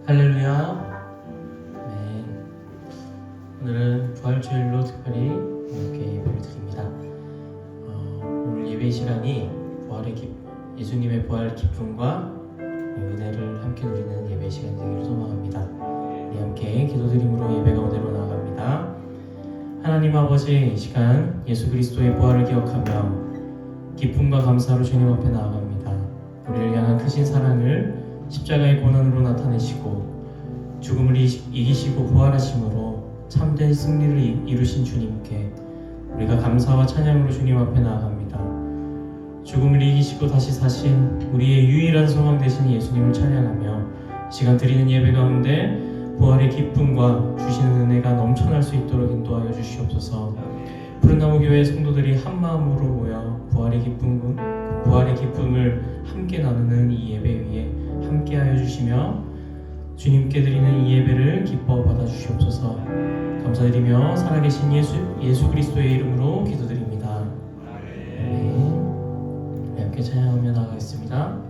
할렐루야. 네. 오늘은 부활주일로 특별히 이렇게 예배를 드립니다. 오늘 예배 시간이 예수님의 부활 기쁨과 은혜를 함께 누리는 예배 시간이 되기를 소망합니다. 우리 함께 기도드림으로 예배 가운데로 나아갑니다. 하나님 아버지, 이 시간 예수 그리스도의 부활을 기억하며 기쁨과 감사로 주님 앞에 나아갑니다. 우리를 향한 크신 사랑을 십자가의 고난으로 나타내시고 죽음을 이기시고 부활하심으로 참된 승리를 이루신 주님께 우리가 감사와 찬양으로 주님 앞에 나아갑니다. 죽음을 이기시고 다시 사신 우리의 유일한 소망 되신 예수님을 찬양하며 시간 드리는 예배 가운데 부활의 기쁨과 주시는 은혜가 넘쳐날 수 있도록 인도하여 주시옵소서. 푸른나무 교회 성도들이 한 마음으로 모여 부활의 기쁨을 함께 나누는 이 예배 위에 함께하여 주시며 주님께 드리는 이 예배를 기뻐 받아 주시옵소서. 감사드리며 살아계신 예수 그리스도의 이름으로 기도드립니다. 아멘. 함께 찬양하며 나가겠습니다.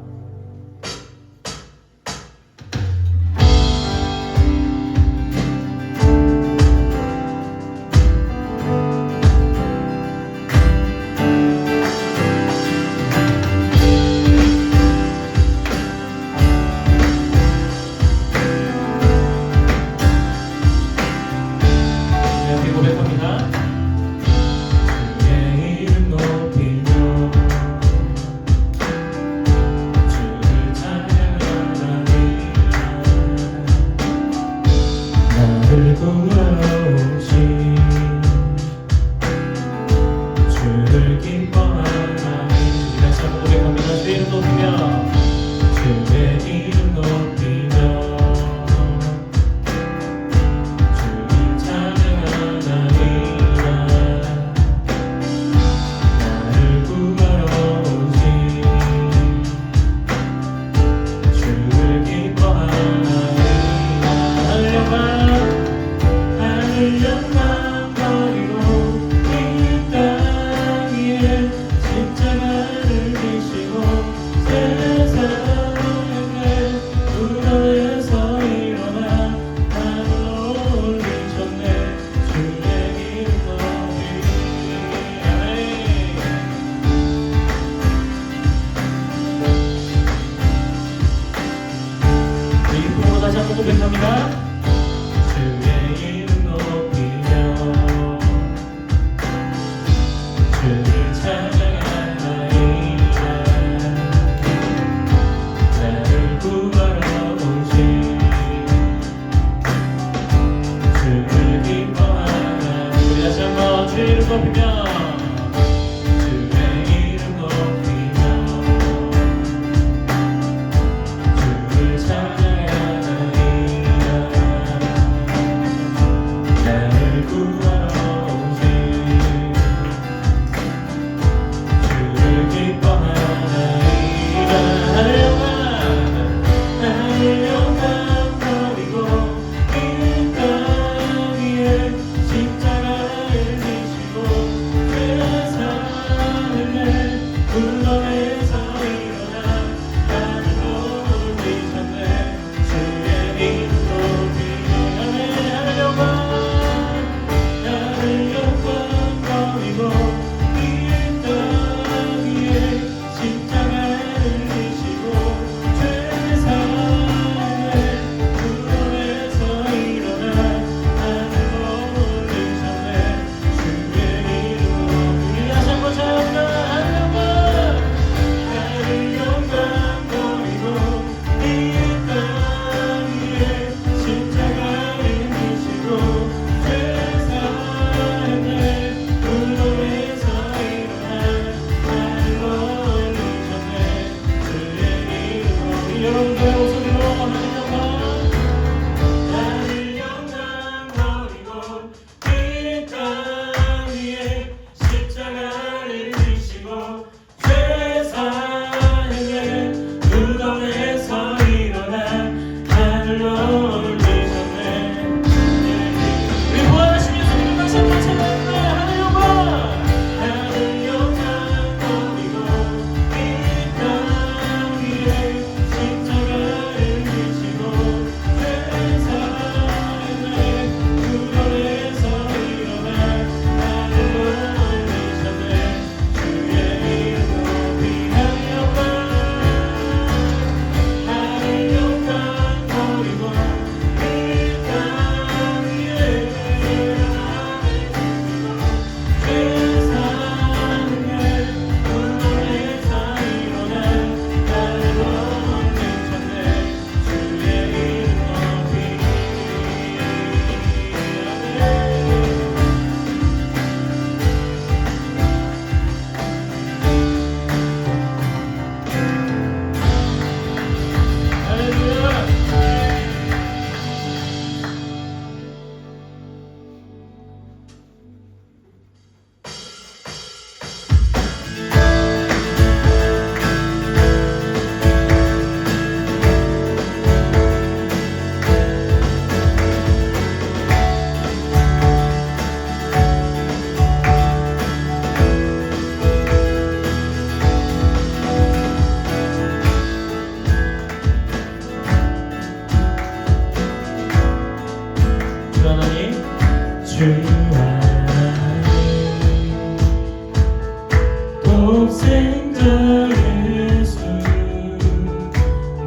독생자 예수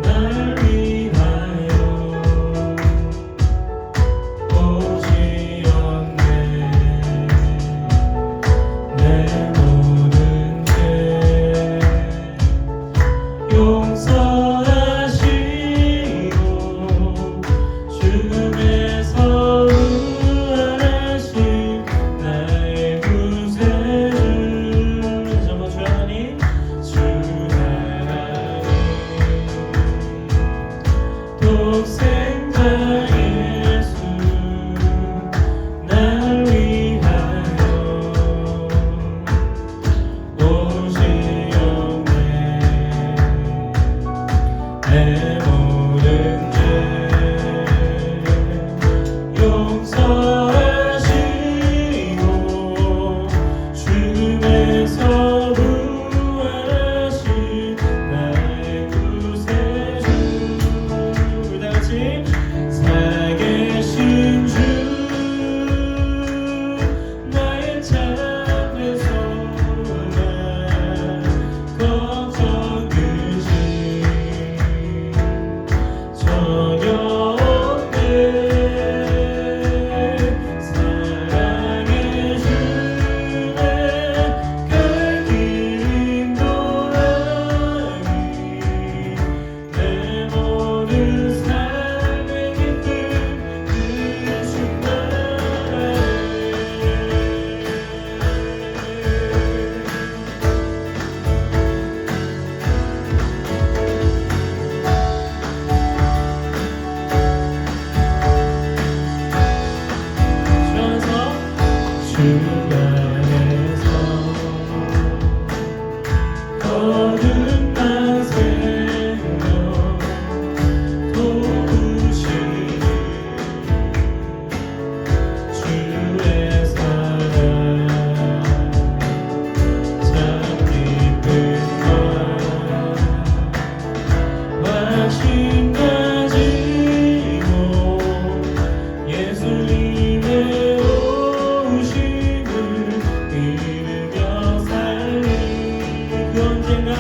날 위하여 오시었네. 내 모든 죄 용서하시고 죽음에서 부활하신 나의 구세주. 정말 주 하나님, 주 하나님 독생자 예수 날 위하여 오시었네. 내 모든 죄 용서하시고 죽음에서 부활하신 나의 구세주. 다같이 살아계신 주 나의 참된 소망 걱정 근심 전혀 없네. 사랑해 주네. 갈길 인도하기 내 모든 삶의 기쁨 주신 나라에. 주 안에서 거듭난 생명 도우시니 주의 사랑 참 기쁨과 확신 가지고 예수님의 오심을 믿으며 살리. 그 언젠가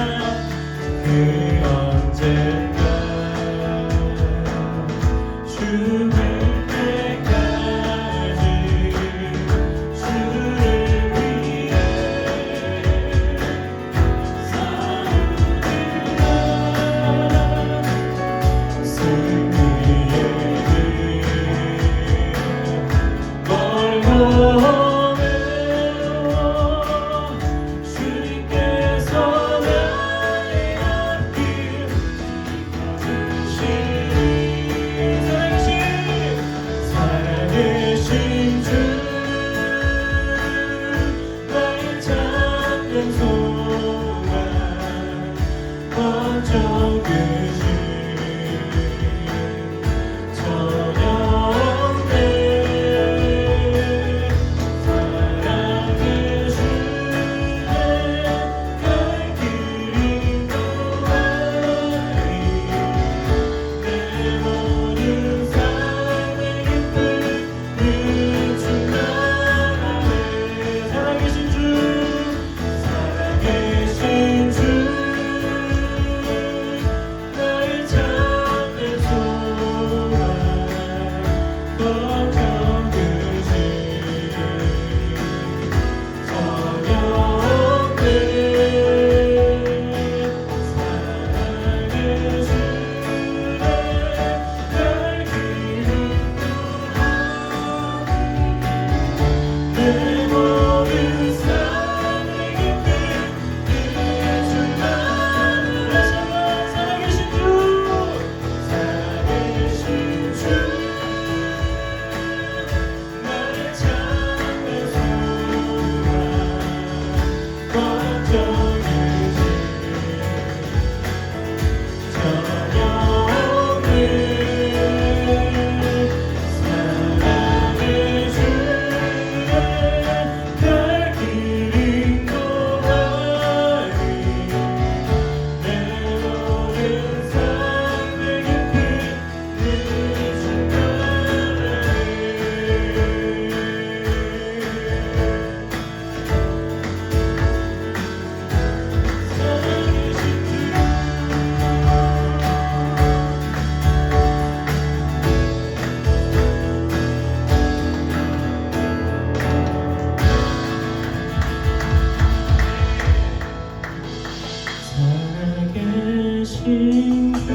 되신 주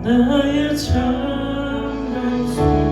나의 참된 소망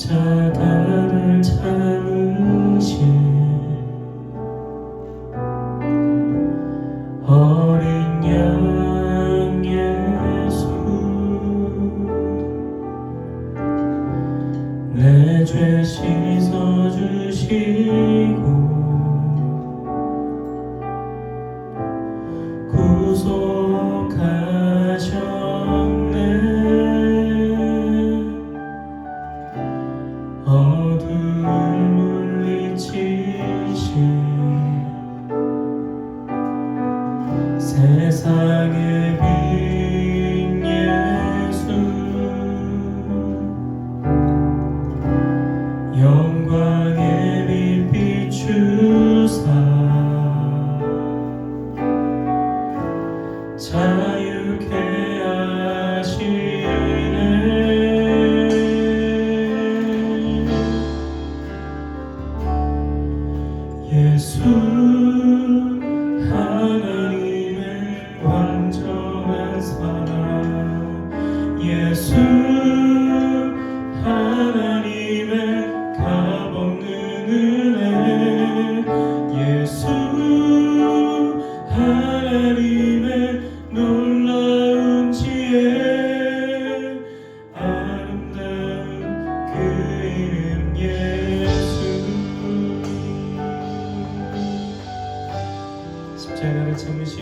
십자가를 참으신 어린 양 예수 내 죄 씻어주시고 구속하셨네. 어둠을 물리치신 세상의 빛 예수 영광의 빛 비추사 자유케 하시네. 예수 하나님의 완전한 사랑 예수 하나님의 값없는 은혜 예수 하나님의 놀라운 지혜 아름다운 그 이름 예수. 십자가를 참으신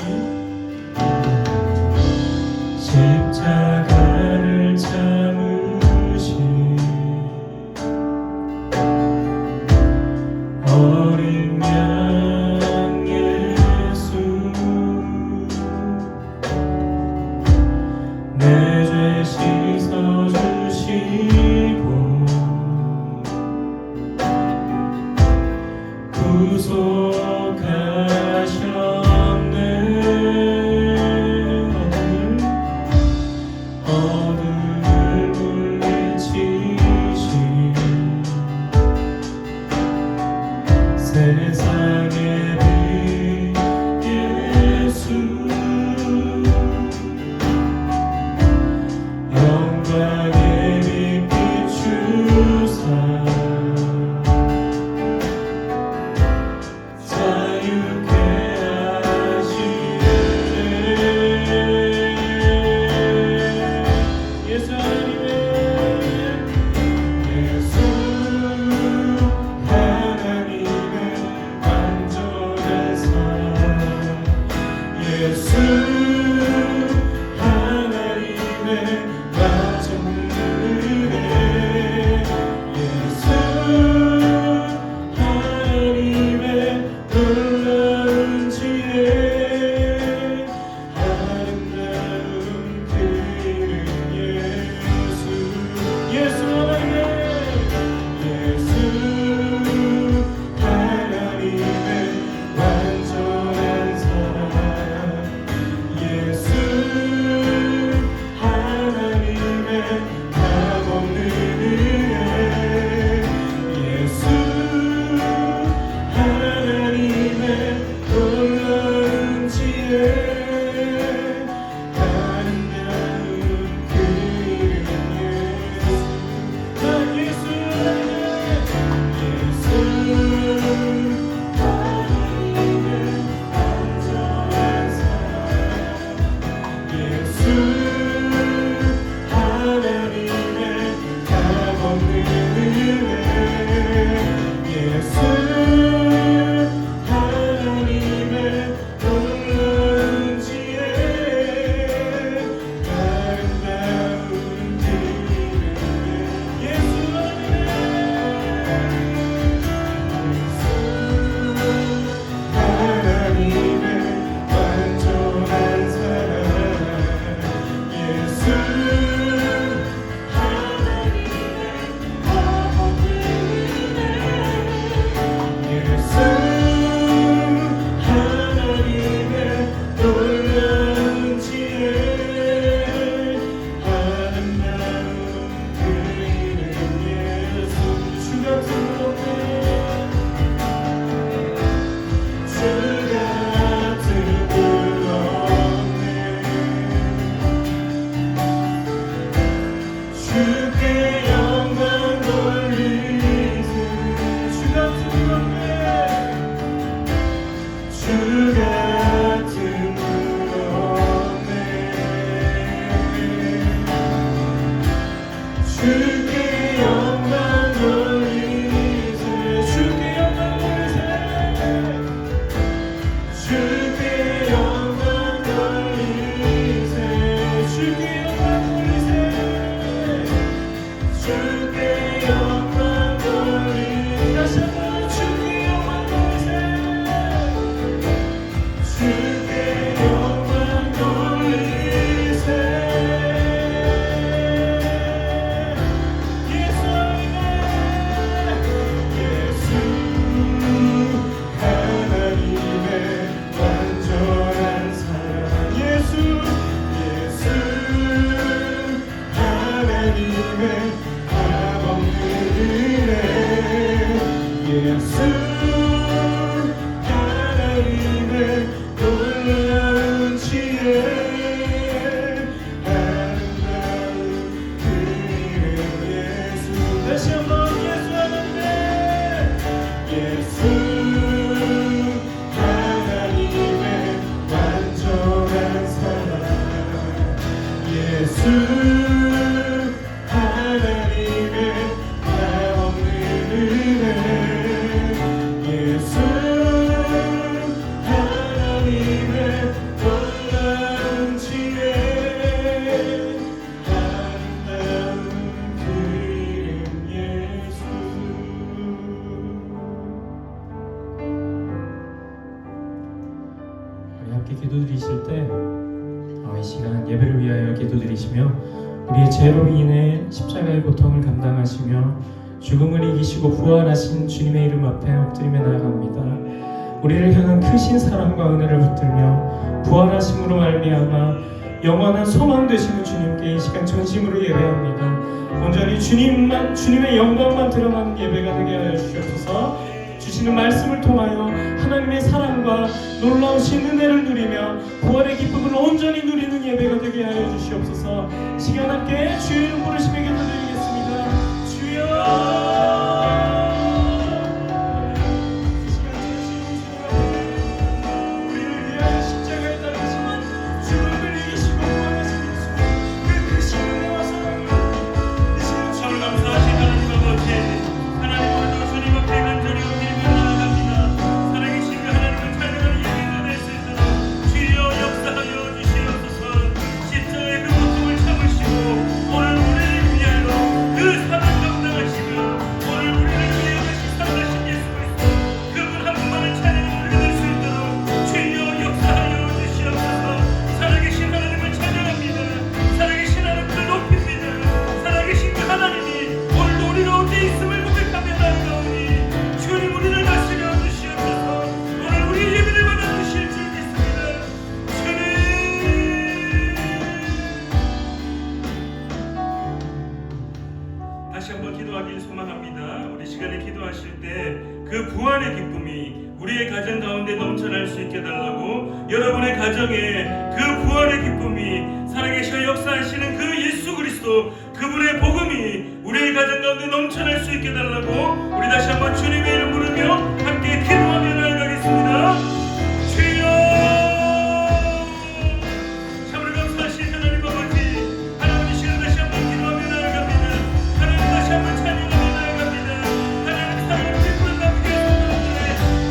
주께 영광 돌리세 주께 영광 돌리세 주께 영광 돌리세 주께 영광 돌리세 주께 영광 돌리세 다시 한번 주께 영광 돌리세 주께 영광 돌리세 예수 하나님의 완전한 사랑 예수 하나님의 값없는 은혜 예수 하나님의 놀라운 지혜 아름다운 그 이름 예수 다시 한번 예수 하나님의 예수 하나님의 완전한 사랑 예수 하나님의 값없는 은혜 예수 하나님의 놀라운 지혜 아름다운 그 이름 예수 우리 함께 기도드리실 때 이 시간 예배를 위하여 기도드리시며 우리의 죄로 인해 십자가의 고통을 감당하시며 죽음을 이기시고 부활하신 주님의 이름 앞에 엎드리며 나아갑니다. 우리를 향한 크신 사랑과 은혜를 붙들며 부활하심으로 말미암아 영원한 소망 되시는 주님께 이 시간 전심으로 예배합니다. 온전히 주님의 영광만 드러나는 예배가 되게 하여 주시옵소서. 주시는 말씀을 통하여 하나님의 사랑과 놀라우신 은혜를 누리며 부활의 기쁨을 온전히 누리는 예배가 되게 하여 주시옵소서. 시간 함께 주의 이름 부르시며 기도드리겠습니다. 주여 우리를 위하여 십자가에 달리시고 죽음을 이기시고 부활하신 예수 그 크신 은혜와 사랑을 이 시간 참 감사하신 하나님 아버지 하나님 오늘도 주님 앞에 간절히 엎드리며 나아갑니다. 살아계신 그 하나님을 찬양하는 예배가 될 수 있도록 주여 역사하여 주시옵소서. 십자가의 그 고통을 참으시고 오늘 우리를 위하여 그 사랑 감당하시며 오늘 우리를 위하여 살아가신 예수 그리스도 그분 한 분만을 찬양하는 우리가 될 수 있도록 주여 역사하여 주시옵소서. 살아계신 하나님을 찬양합니다. 살아계신 하나님을 높입니다. 살아계신 그 하나님이 오늘도 우리 가운데 있음을 고백하며 나아가오니 주님 우리를 다스려 주시옵소서. 오늘 우리의 예배를 받아주실 줄 믿습니다. 주님 다시 한번 기도하길 소망합니다. 우리 시간에 기도하실 때 그 부활의 기쁨이 우리의 가정 가운데 넘쳐날 수 있게 달라고 여러분의 가정에 그 부활의 기쁨이 살아계셔 역사하시는 그 예수 그리스도 그분의 복음이 우리의 가정 가운데 넘쳐날 수 있게 달라고 우리 다시 한번 주님의 이름 부르며 함께 기도하며 나아가겠습니다. 주여 참으로 감사하신 하나님 아버지 하나님 이 시간 다시 한번 기도하며 나아갑니다. 하나님 다시 한번 찬양하며 나아갑니다. 하나님 사랑을 베풀어 남게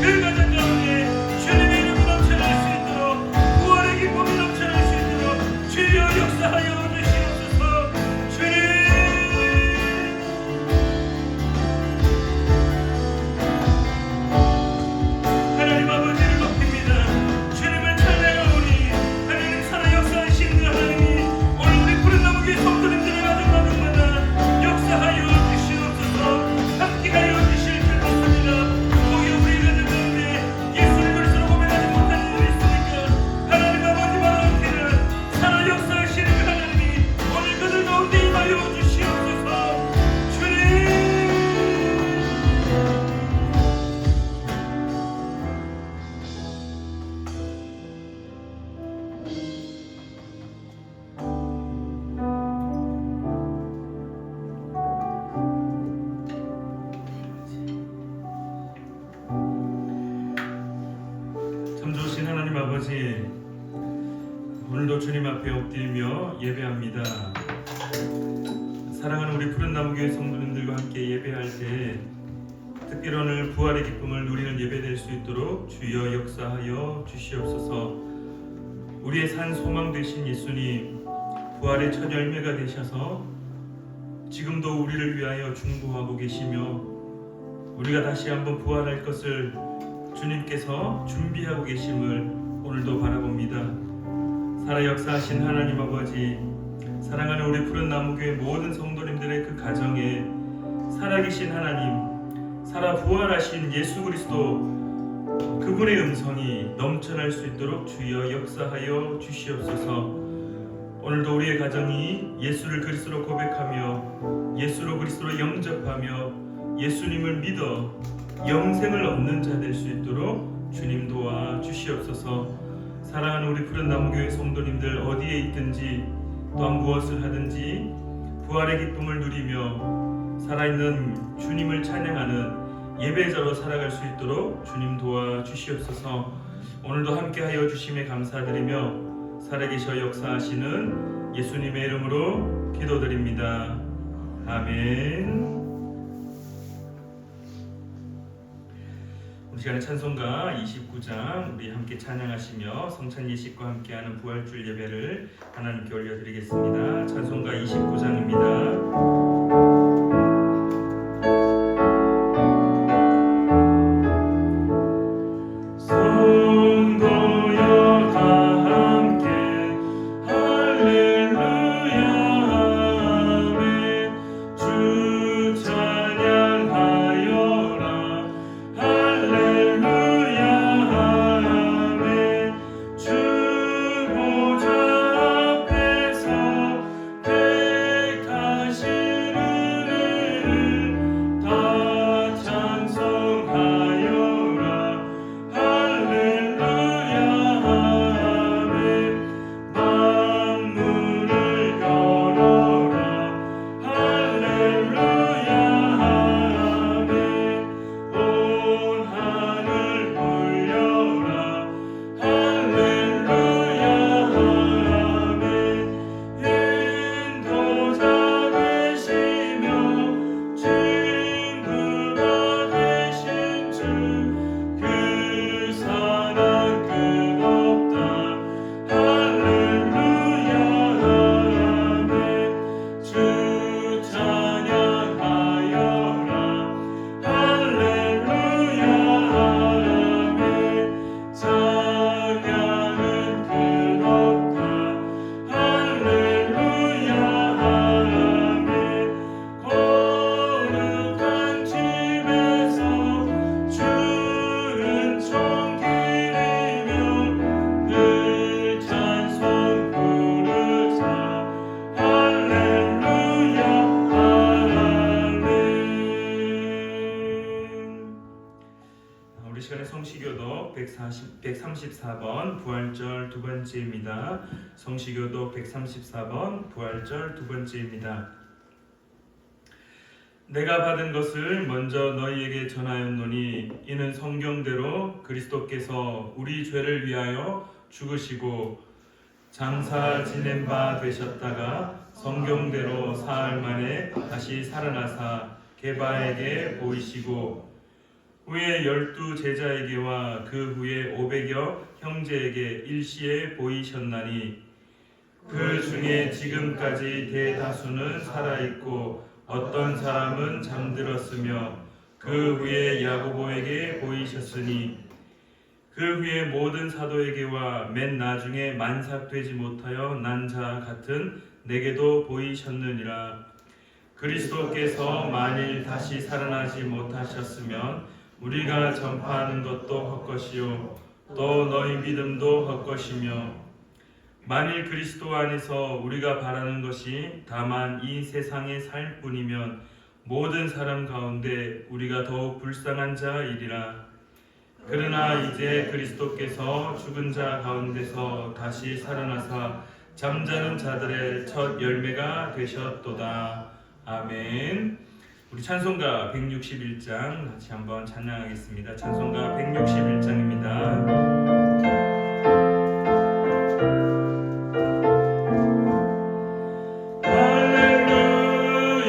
그 가정 가운데 주님의 이름이 넘쳐날 수 있도록 부활의 기쁨이 넘쳐날 수 있도록 주여 역사하여 주시옵소서. 주님 하나님 아버지를 높입니다. 주님을 찬양하오니 하나님 살아 역사하신 그 하나님이 오늘 우리 푸른 나무 위에 성도님들의 가정마다 역사하여 주시옵소서. 함께하여 주실 줄 믿습니다. 거기 우리 가정 가운데 예수를 그리스도로 고백하지 못한 일이 있으니까 하나님 아버지 바로 함께는 살아 역사하시는 그 하나님이 오늘 그들 가운데 임하여 주시옵소서. 주님 참 좋으신 하나님 아버지 오늘도 주님 앞에 엎드리며 예배합니다. 사랑하는 우리 푸른 나무교회 성도님들과 함께 예배할 때 특별히 오늘 부활의 기쁨을 누리는 예배될 수 있도록 주여 역사하여 주시옵소서. 우리의 산 소망 되신 예수님, 부활의 첫 열매가 되셔서 지금도 우리를 위하여 중보하고 계시며 우리가 다시 한번 부활할 것을 주님께서 준비하고 계심을 오늘도 바라봅니다. 살아 역사하신 하나님 아버지, 사랑하는 우리 푸른 나무교회 모든 성도님들의 그 가정에 살아계신 하나님, 살아 부활하신 예수 그리스도 그분의 음성이 넘쳐날 수 있도록 주여 역사하여 주시옵소서. 오늘도 우리의 가정이 예수를 그리스도로 고백하며 예수로 그리스도로 영접하며 예수님을 믿어 영생을 얻는 자 될 수 있도록 주님 도와 주시옵소서. 사랑하는 우리 푸른 나무교회 성도님들 어디에 있든지 또한 무엇을 하든지 부활의 기쁨을 누리며 살아있는 주님을 찬양하는 예배자로 살아갈 수 있도록 주님 도와 주시옵소서. 오늘도 함께하여 주심에 감사드리며 살아계셔 역사하시는 예수님의 이름으로 기도드립니다. 아멘. 우리 시간에 찬송가 29장 우리 함께 찬양하시며 성찬 예식과 함께하는 부활주일 예배를 하나님께 올려드리겠습니다. 찬송가 29장입니다. 성시교독 134번 부활절 두 번째입니다. 성시교독 134번 부활절 두 번째입니다. 내가 받은 것을 먼저 너희에게 전하였노니 이는 성경대로 그리스도께서 우리 죄를 위하여 죽으시고 장사 지낸 바 되셨다가 성경대로 사흘 만에 다시 살아나사 게바에게 보이시고 후에 12 제자에게와 그 후에 500여 형제에게 일시에 보이셨나니 그 중에 지금까지 대다수는 살아있고 어떤 사람은 잠들었으며 그 후에 야고보에게 보이셨으니 그 후에 모든 사도에게와 맨 나중에 만삭되지 못하여 난 자 같은 내게도 보이셨느니라. 그리스도께서 만일 다시 살아나지 못하셨으면 우리가 전파하는 것도 헛것이요 또 너희 믿음도 헛것이며 만일 그리스도 안에서 우리가 바라는 것이 다만 이 세상에 살 뿐이면 모든 사람 가운데 우리가 더욱 불쌍한 자이리라. 그러나 이제 그리스도께서 죽은 자 가운데서 다시 살아나사 잠자는 자들의 첫 열매가 되셨도다. 아멘. 우리 찬송가 161장 같이 한번 찬양하겠습니다. 찬송가 161장입니다. 할렐루야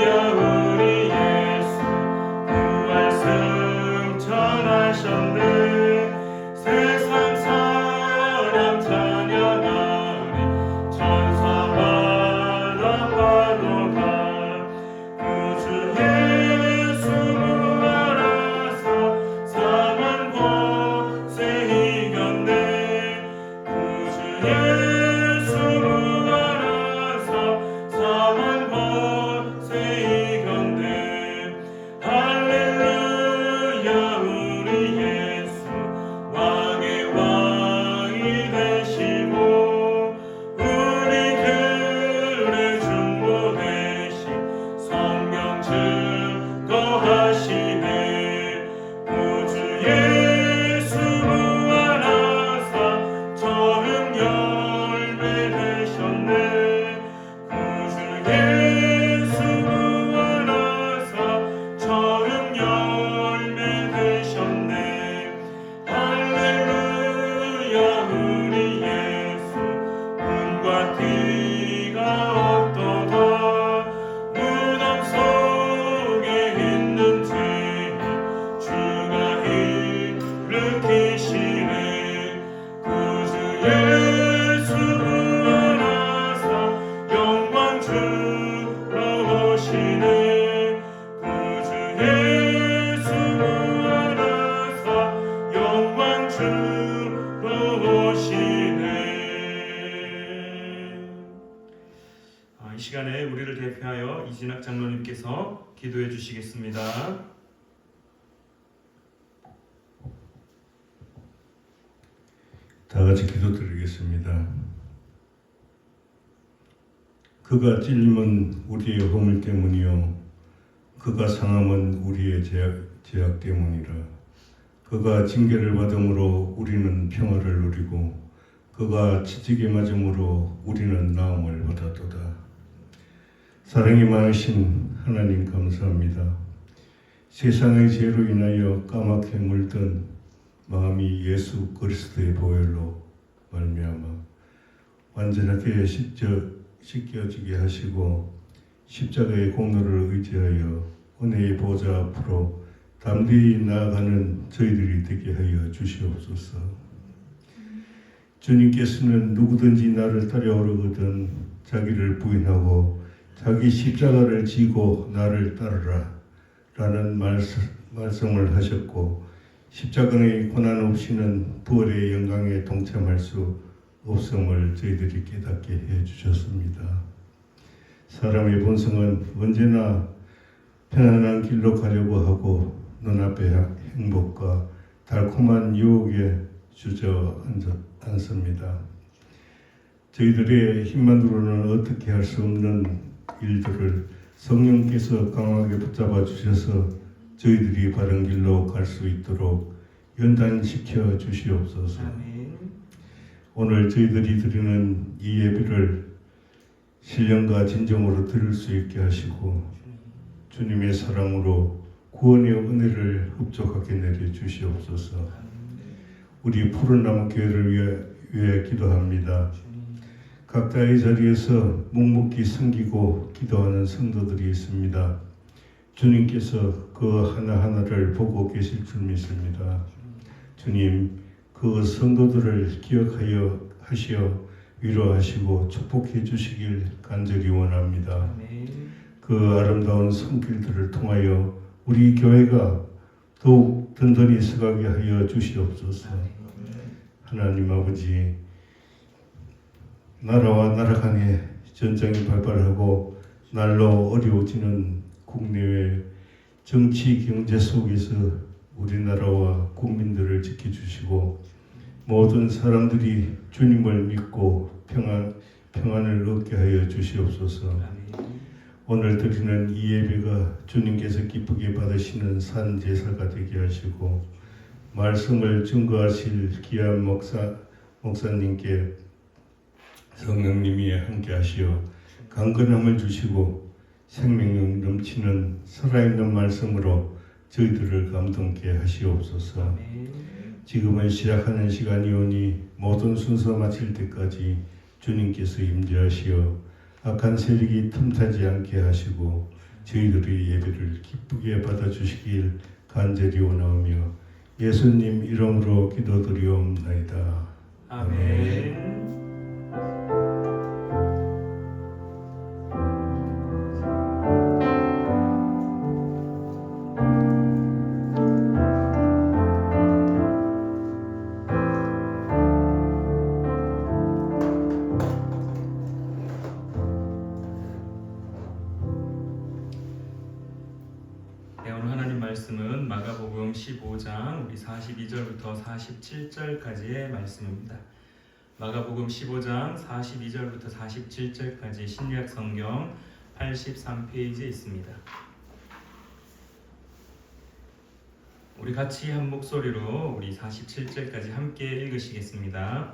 이 시간에 우리를 대표하여 이진학 장로님께서 기도해 주시겠습니다. 다 같이 기도드리겠습니다. 그가 찔림은 우리의 허물 때문이요 그가 상함은 우리의 죄악 때문이라. 그가 징계를 받음으로 우리는 평화를 누리고 그가 치지게 맞음으로 우리는 나음을 받았도다. 사랑이 많으신 하나님 감사합니다. 세상의 죄로 인하여 까맣게 물든 마음이 예수 그리스도의 보혈로 말미암아 완전하게 씻겨지게 하시고 십자가의 공로를 의지하여 은혜의 보좌 앞으로 담대히 나아가는 저희들이 되게 하여 주시옵소서. 주님께서는 누구든지 나를 따라오려거든 자기를 부인하고 자기 십자가를 지고 나를 따르라 라는 말씀을 하셨고 십자가의 고난 없이는 부활의 영광에 동참할 수 없음을 저희들이 깨닫게 해주셨습니다. 사람의 본성은 언제나 편안한 길로 가려고 하고 눈앞의 행복과 달콤한 유혹에 주저앉습니다. 저희들의 힘만으로는 어떻게 할 수 없는 일들을 성령께서 강하게 붙잡아 주셔서 저희들이 바른 길로 갈 수 있도록 연단시켜 주시옵소서. 아멘. 오늘 저희들이 드리는 이 예배를 신령과 진정으로 드릴 수 있게 하시고 주님의 사랑으로 구원의 은혜를 흡족하게 내려 주시옵소서. 우리 푸른 나무 교회를 위해 기도합니다. 각자의 자리에서 묵묵히 섬기고 기도하는 성도들이 있습니다. 주님께서 그 하나하나를 보고 계실 줄 믿습니다. 주님, 그 성도들을 기억하여 하시어 위로하시고 축복해 주시길 간절히 원합니다. 그 아름다운 손길들을 통하여 우리 교회가 더욱 든든히 서가게 하여 주시옵소서. 하나님 아버지, 나라와 나라 간에 전쟁이 발발하고 날로 어려워지는 국내외 정치 경제 속에서 우리나라와 국민들을 지켜주시고 모든 사람들이 주님을 믿고 평안을 얻게 하여 주시옵소서. 오늘 드리는 이 예배가 주님께서 기쁘게 받으시는 산 제사가 되게 하시고 말씀을 증거하실 귀한 목사님께 성령님이 함께 하시어 강건함을 주시고 생명력 넘치는 살아있는 말씀으로 저희들을 감동케 하시옵소서. 지금은 시작하는 시간이 오니 모든 순서 마칠 때까지 주님께서 임재하시어 악한 세력이 틈타지 않게 하시고 저희들의 예배를 기쁘게 받아주시길 간절히 원하오며 예수님 이름으로 기도드리옵나이다. 아멘. 네, 오늘 하나님 말씀은 마가복음 15장 우리 42절부터 47절까지의 말씀입니다. 마가복음 15장 42절부터 47절까지 신약 성경 83페이지에 있습니다. 우리 같이 한 목소리로 우리 47절까지 함께 읽으시겠습니다.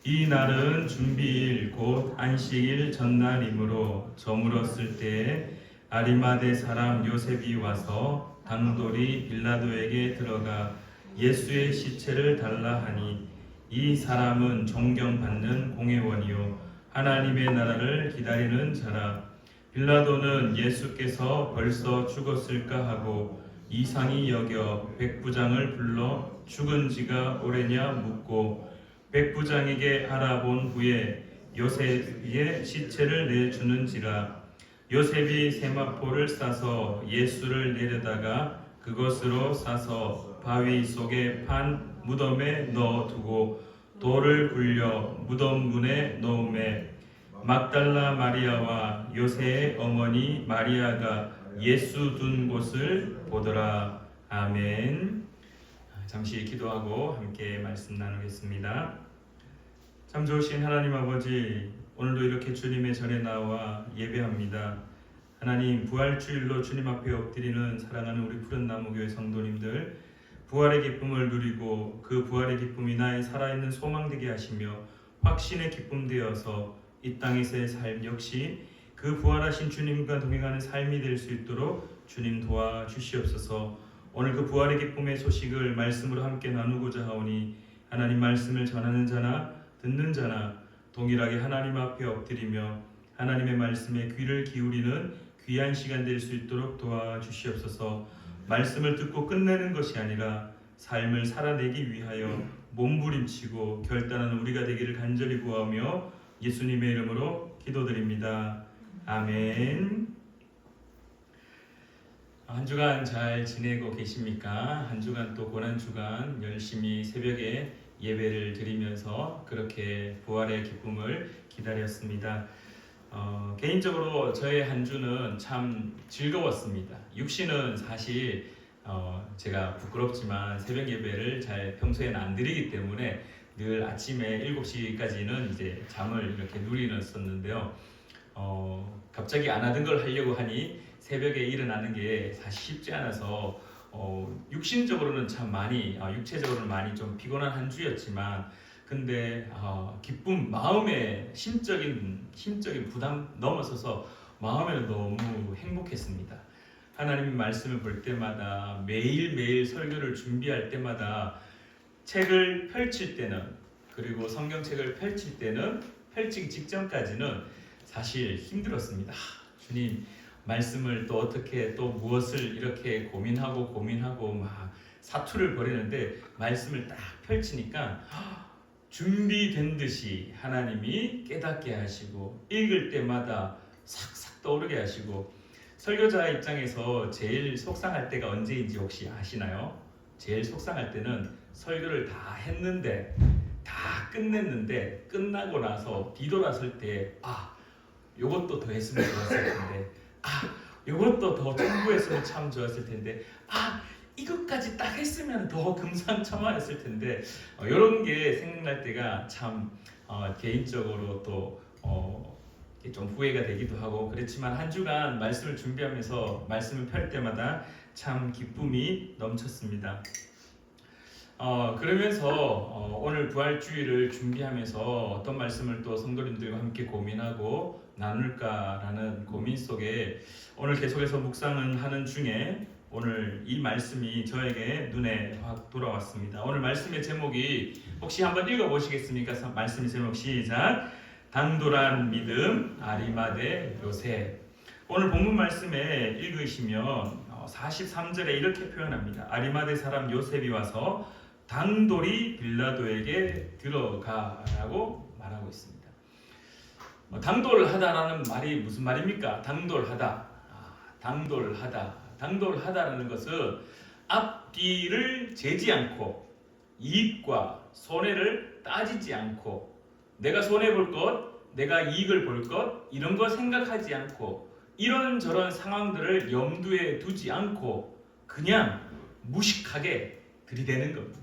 이 날은 준비일 곧 안식일 전날이므로 저물었을 때에 아리마대 사람 요셉이 와서 단돌이 빌라도에게 들어가 예수의 시체를 달라 하니 이 사람은 존경받는 공회원이요 하나님의 나라를 기다리는 자라. 빌라도는 예수께서 벌써 죽었을까 하고 이상히 여겨 백부장을 불러 죽은 지가 오래냐 묻고 백부장에게 알아본 후에 요셉의 시체를 내주는지라. 요셉이 세마포를 싸서 예수를 내려다가 그것으로 싸서 바위 속에 판 무덤에 넣어두고 돌을 굴려 무덤 문에 넣음에 막달라 마리아와 요새의 어머니 마리아가 예수 둔 곳을 보더라. 아멘. 잠시 기도하고 함께 말씀 나누겠습니다. 참 좋으신 하나님 아버지, 오늘도 이렇게 주님의 전에 나와 예배합니다. 하나님, 부활주일로 주님 앞에 엎드리는 사랑하는 우리 푸른나무교회 성도님들, 부활의 기쁨을 누리고 그 부활의 기쁨이 나의 살아있는 소망 되게 하시며 확신의 기쁨 되어서 이 땅에서의 삶 역시 그 부활하신 주님과 동행하는 삶이 될 수 있도록 주님 도와주시옵소서. 오늘 그 부활의 기쁨의 소식을 말씀으로 함께 나누고자 하오니 하나님 말씀을 전하는 자나 듣는 자나 동일하게 하나님 앞에 엎드리며 하나님의 말씀에 귀를 기울이는 귀한 시간 될 수 있도록 도와주시옵소서. 말씀을 듣고 끝내는 것이 아니라 삶을 살아내기 위하여 몸부림치고 결단하는 우리가 되기를 간절히 구하며 예수님의 이름으로 기도드립니다. 아멘. 한 주간 잘 지내고 계십니까? 한 주간 또 고난주간 열심히 새벽에 예배를 드리면서 그렇게 부활의 기쁨을 기다렸습니다. 개인적으로 저의 한 주는 참 즐거웠습니다. 육신은 사실 제가 부끄럽지만 새벽 예배를 잘 평소에는 안 드리기 때문에 늘 아침에 7시까지는 이제 잠을 이렇게 누리었었는데요. 갑자기 안 하던 걸 하려고 하니 새벽에 일어나는 게 사실 쉽지 않아서 육신적으로는 참 많이 육체적으로는 많이 좀 피곤한 한 주였지만 근데 기쁨, 마음의 심적인 부담 넘어서서 마음에는 너무 행복했습니다. 하나님의 말씀을 볼 때마다 매일매일 설교를 준비할 때마다 책을 펼칠 때는 그리고 성경책을 펼칠 때는 펼치기 직전까지는 사실 힘들었습니다. 주님 말씀을 또 어떻게 또 무엇을 이렇게 고민하고 막 사투를 벌이는데 말씀을 딱 펼치니까 준비된 듯이 하나님이 깨닫게 하시고 읽을 때마다 싹싹 떠오르게 하시고 설교자 입장에서 제일 속상할 때가 언제인지 혹시 아시나요? 제일 속상할 때는 설교를 다 했는데 다 끝냈는데 끝나고 나서 뒤돌았을 때 요것도 더 했으면 좋았을 텐데 요것도 더 청구했으면 참 좋았을 텐데 이것까지 딱 했으면 더 금상첨화였을 텐데 이런 게 생각날 때가 참 개인적으로 또 좀 후회가 되기도 하고 그렇지만 한 주간 말씀을 준비하면서 말씀을 펼 때마다 참 기쁨이 넘쳤습니다. 그러면서 오늘 부활주일을 준비하면서 어떤 말씀을 또 성도님들과 함께 고민하고 나눌까라는 고민 속에 오늘 계속해서 묵상을 하는 중에 오늘 이 말씀이 저에게 눈에 확 돌아왔습니다. 오늘 말씀의 제목이 혹시 한번 읽어보시겠습니까? 말씀의 제목 시작. 당돌한 믿음 아리마대 요셉. 오늘 본문 말씀에 읽으시면 43절에 이렇게 표현합니다. 아리마대 사람 요셉이 와서 당돌이 빌라도에게 들어가라고 말하고 있습니다. 당돌하다라는 말이 무슨 말입니까? 당돌하다라는 것은 앞뒤를 재지 않고 이익과 손해를 따지지 않고 내가 손해볼 것, 내가 이익을 볼 것 이런 거 생각하지 않고 이런저런 상황들을 염두에 두지 않고 그냥 무식하게 들이대는 겁니다.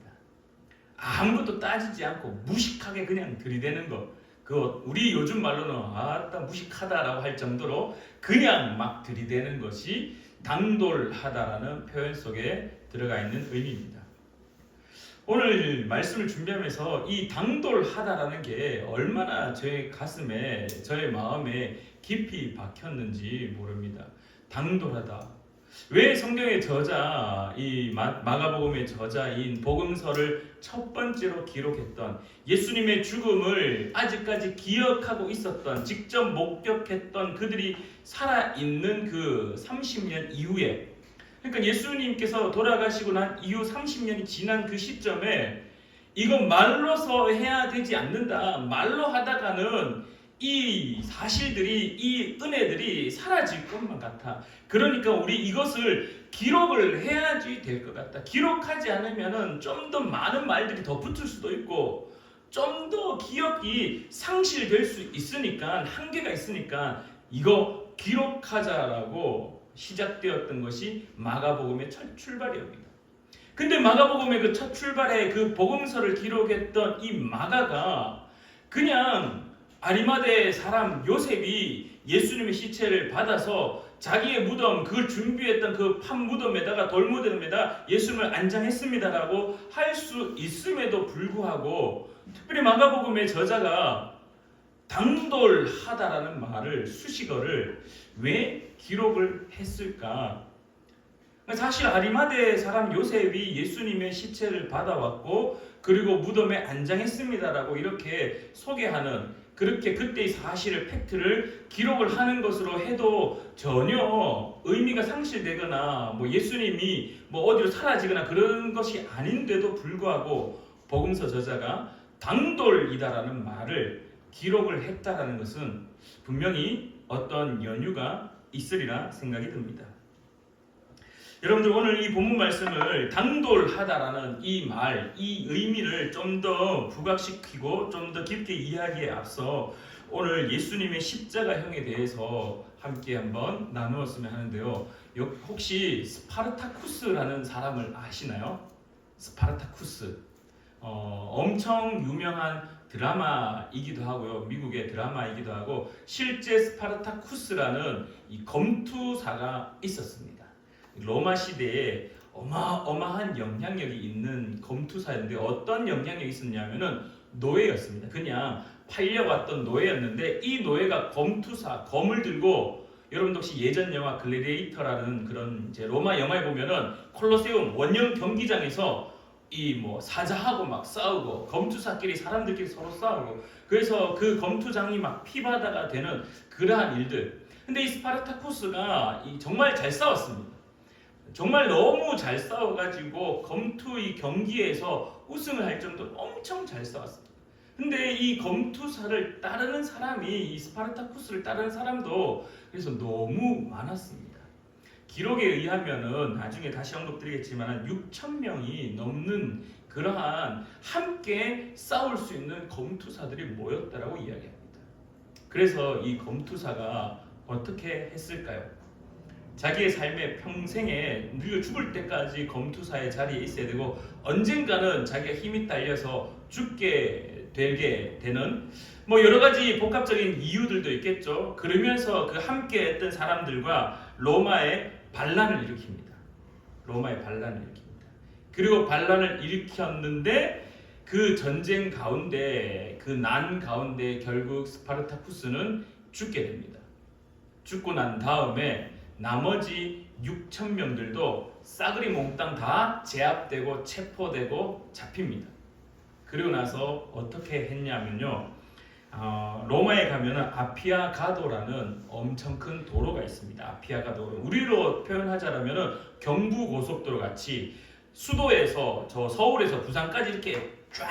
아무것도 따지지 않고 무식하게 그냥 들이대는 것. 우리 요즘 말로는 무식하다라고 할 정도로 그냥 막 들이대는 것이 당돌하다라는 표현 속에 들어가 있는 의미입니다. 오늘 말씀을 준비하면서 이 당돌하다라는 게 얼마나 저의 가슴에 저의 마음에 깊이 박혔는지 모릅니다. 당돌하다. 왜 성경의 저자 이 마가복음의 저자인 복음서를 첫 번째로 기록했던 예수님의 죽음을 아직까지 기억하고 있었던 직접 목격했던 그들이 살아있는 그 30년 이후에 그러니까 예수님께서 돌아가시고 난 이후 30년이 지난 그 시점에 이건 말로서 해야 되지 않는다. 말로 하다가는 이 사실들이 이 은혜들이 사라질 것만 같아. 그러니까 우리 이것을 기록을 해야지 될 것 같다. 기록하지 않으면은 좀 더 많은 말들이 더 붙을 수도 있고 좀 더 기억이 상실될 수 있으니까, 한계가 있으니까 이거 기록하자라고 시작되었던 것이 마가복음의 첫 출발이옵니다. 근데 마가복음의 그 첫 출발에 그 복음서를 기록했던 이 마가가 그냥 아리마대 사람 요셉이 예수님의 시체를 받아서 자기의 무덤, 그걸 준비했던 그 판 무덤에다가 돌 무덤에다 예수님을 안장했습니다라고 할 수 있음에도 불구하고, 특별히 마가복음의 저자가 당돌하다라는 말을, 수식어를 왜 기록을 했을까? 사실 아리마대 사람 요셉이 예수님의 시체를 받아왔고 그리고 무덤에 안장했습니다라고 이렇게 소개하는, 그렇게 그때의 사실을, 팩트를 기록을 하는 것으로 해도 전혀 의미가 상실되거나 뭐 예수님이 뭐 어디로 사라지거나 그런 것이 아닌데도 불구하고 복음서 저자가 당돌이다라는 말을 기록을 했다라는 것은 분명히 어떤 연유가 있으리라 생각이 듭니다. 여러분들, 오늘 이 본문 말씀을 당돌하다라는 이 말, 이 의미를 좀 더 부각시키고 좀 더 깊게 이해하기에 앞서 오늘 예수님의 십자가형에 대해서 함께 한번 나누었으면 하는데요. 혹시 스파르타쿠스라는 사람을 아시나요? 스파르타쿠스. 엄청 유명한 드라마이기도 하고요. 미국의 드라마이기도 하고, 실제 스파르타쿠스라는 이 검투사가 있었습니다. 로마 시대에 어마어마한 영향력이 있는 검투사였는데, 어떤 영향력이 있었냐면은 노예였습니다. 그냥 팔려왔던 노예였는데, 이 노예가 검투사, 검을 들고, 여러분도 혹시 예전 영화 글래디에이터라는 그런 이제 로마 영화에 보면은 콜로세움 원형 경기장에서 이 뭐 사자하고 막 싸우고, 검투사끼리 사람들끼리 서로 싸우고, 그래서 그 검투장이 막 피바다가 되는 그러한 일들. 근데 이 스파르타쿠스가 정말 잘 싸웠습니다. 정말 너무 잘 싸워가지고 검투 이 경기에서 우승을 할 정도로 엄청 잘 싸웠습니다. 근데 이 검투사를 따르는 사람이, 이 스파르타쿠스를 따르는 사람도 그래서 너무 많았습니다. 기록에 의하면은 나중에 다시 언급드리겠지만 6,000명이 넘는 그러한 함께 싸울 수 있는 검투사들이 모였다라고 이야기합니다. 그래서 이 검투사가 어떻게 했을까요? 자기의 삶의 평생에 늙어 죽을 때까지 검투사의 자리에 있어야 되고, 언젠가는 자기가 힘이 딸려서 죽게 되게 되는 뭐 여러 가지 복합적인 이유들도 있겠죠. 그러면서 그 함께 했던 사람들과 로마의 반란을 일으킵니다. 로마의 반란을 일으킵니다. 그리고 반란을 일으켰는데 그 전쟁 가운데, 그 난 가운데 결국 스파르타쿠스는 죽게 됩니다. 죽고 난 다음에 나머지 6,000명들도 싸그리 몽땅 다 제압되고 체포되고 잡힙니다. 그리고 나서 어떻게 했냐면요, 로마에 가면은 아피아 가도라는 엄청 큰 도로가 있습니다. 아피아 가도, 우리로 표현하자면은 경부 고속도로 같이 수도에서 저 서울에서 부산까지 이렇게 쫙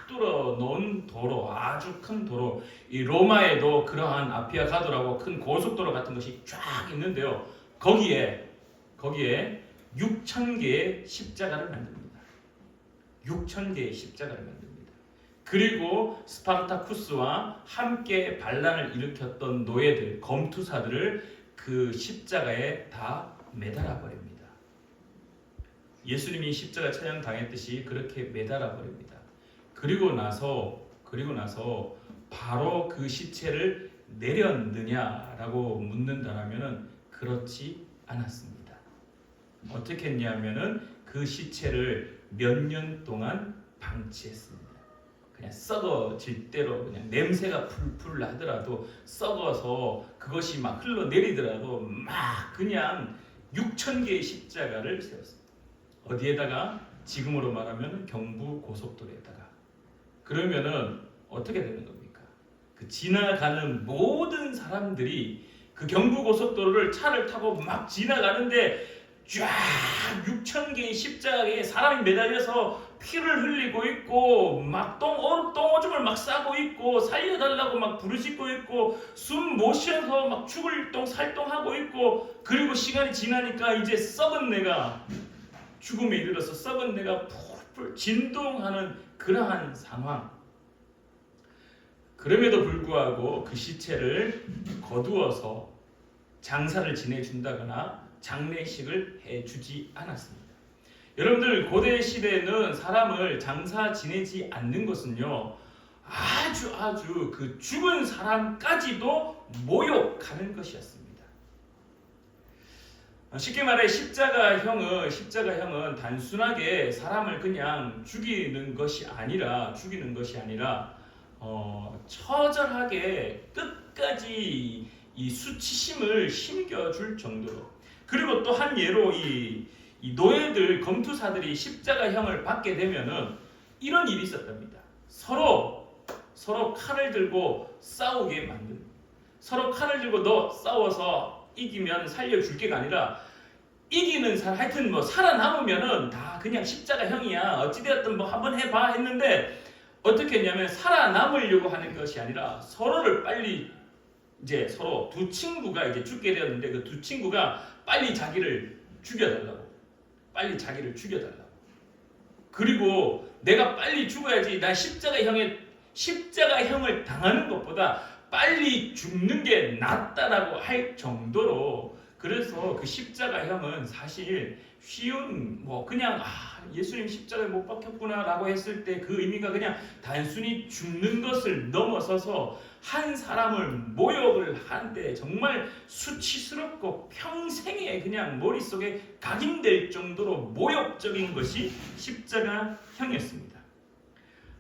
뚫어 놓은 도로, 아주 큰 도로. 이 로마에도 그러한 아피아 가도라고 큰 고속도로 같은 것이 쫙 있는데요. 거기에 6,000개의 십자가를 만듭니다. 6,000개의 십자가를 만듭니다. 그리고 스파르타쿠스와 함께 반란을 일으켰던 노예들, 검투사들을 그 십자가에 다 매달아 버립니다. 예수님이 십자가 처형 당했듯이 그렇게 매달아 버립니다. 그리고 나서 바로 그 시체를 내렸느냐라고 묻는다라면은 그렇지 않았습니다. 어떻게 했냐면은 그 시체를 몇 년 동안 방치했습니다. 그냥 썩어질 대로, 그냥 냄새가 풀풀 나더라도, 썩어서 그것이 막 흘러내리더라도 막 그냥 6,000개의 십자가를 세웠습니다. 어디에다가? 지금으로 말하면 경부 고속도로에다가. 그러면은 어떻게 되는 겁니까? 그 지나가는 모든 사람들이 그 경부 고속도로를 차를 타고 막 지나가는데 쫙 6,000개의 십자가에 사람이 매달려서 피를 흘리고 있고, 막 똥오줌을 막 싸고 있고, 살려달라고 막 부르짖고 있고, 숨 못 쉬어서 막 죽을 똥 살똥하고 있고, 그리고 시간이 지나니까 이제 썩은 내가, 죽음에 이르러서 썩은 내가 풀풀 진동하는 그러한 상황. 그럼에도 불구하고 그 시체를 거두어서 장사를 지내준다거나 장례식을 해주지 않았습니다. 여러분들 고대 시대에는 사람을 장사 지내지 않는 것은요 아주 그 죽은 사람까지도 모욕하는 것이었습니다. 쉽게 말해 십자가형은 단순하게 사람을 그냥 죽이는 것이 아니라 처절하게 끝까지 이 수치심을 심겨줄 정도로, 그리고 또 한 예로 이 노예들 검투사들이 십자가형을 받게 되면은 이런 일이 있었답니다. 서로 칼을 들고 싸우게 만듭니다. 서로 칼을 들고 너 싸워서 이기면 살려줄게가 아니라 이기는 사람, 하여튼 뭐 살아남으면은 다 그냥 십자가형이야, 어찌되었든 뭐 한번 해봐 했는데 어떻게 했냐면 살아남으려고 하는 것이 아니라 서로를 빨리, 이제 서로 두 친구가 이제 죽게 되었는데 그 두 친구가 빨리 자기를 죽여달라고. 그리고 내가 빨리 죽어야지, 나 십자가형을 당하는 것보다 빨리 죽는 게 낫다라고 할 정도로, 그래서 그 십자가형은 사실 쉬운 그냥 예수님 십자가에 못 박혔구나라고 했을 때 그 의미가 그냥 단순히 죽는 것을 넘어서서 한 사람을 모욕을 하는데 정말 수치스럽고 평생에 그냥 머릿속에 각인될 정도로 모욕적인 것이 십자가형이었습니다.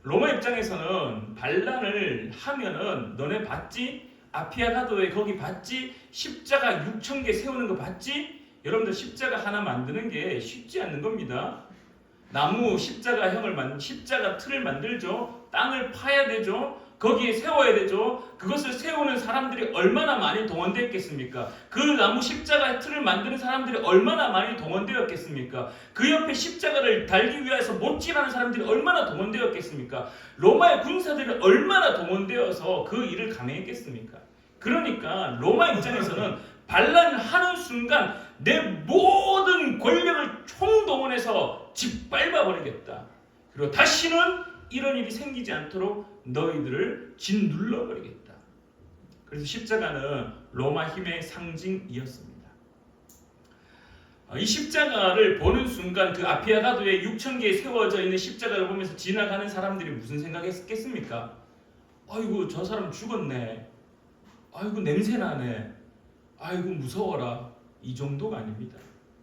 로마 입장에서는 반란을 하면은 너네 봤지? 아피아가도에 거기 봤지? 십자가 6,000개 세우는 거 봤지? 여러분들 십자가 하나 만드는 게 쉽지 않는 겁니다. 나무 십자가 틀을 만들죠. 땅을 파야 되죠. 거기에 세워야 되죠. 그것을 세우는 사람들이 얼마나 많이 동원되었겠습니까? 그 나무 십자가 틀을 만드는 사람들이 얼마나 많이 동원되었겠습니까? 그 옆에 십자가를 달기 위해서 못질하는 사람들이 얼마나 동원되었겠습니까? 로마의 군사들이 얼마나 동원되어서 그 일을 감행했겠습니까? 그러니까 로마 입장에서는 반란을 하는 순간 내 모든 권력을 총동원해서 짓밟아버리겠다. 그리고 다시는 이런 일이 생기지 않도록 너희들을 짓눌러버리겠다. 그래서 십자가는 로마 힘의 상징이었습니다. 이 십자가를 보는 순간 그 아피아가도에 6,000개 세워져 있는 십자가를 보면서 지나가는 사람들이 무슨 생각했겠습니까? 아이고 저 사람 죽었네. 아이고 냄새나네. 아이고 무서워라. 이 정도가 아닙니다.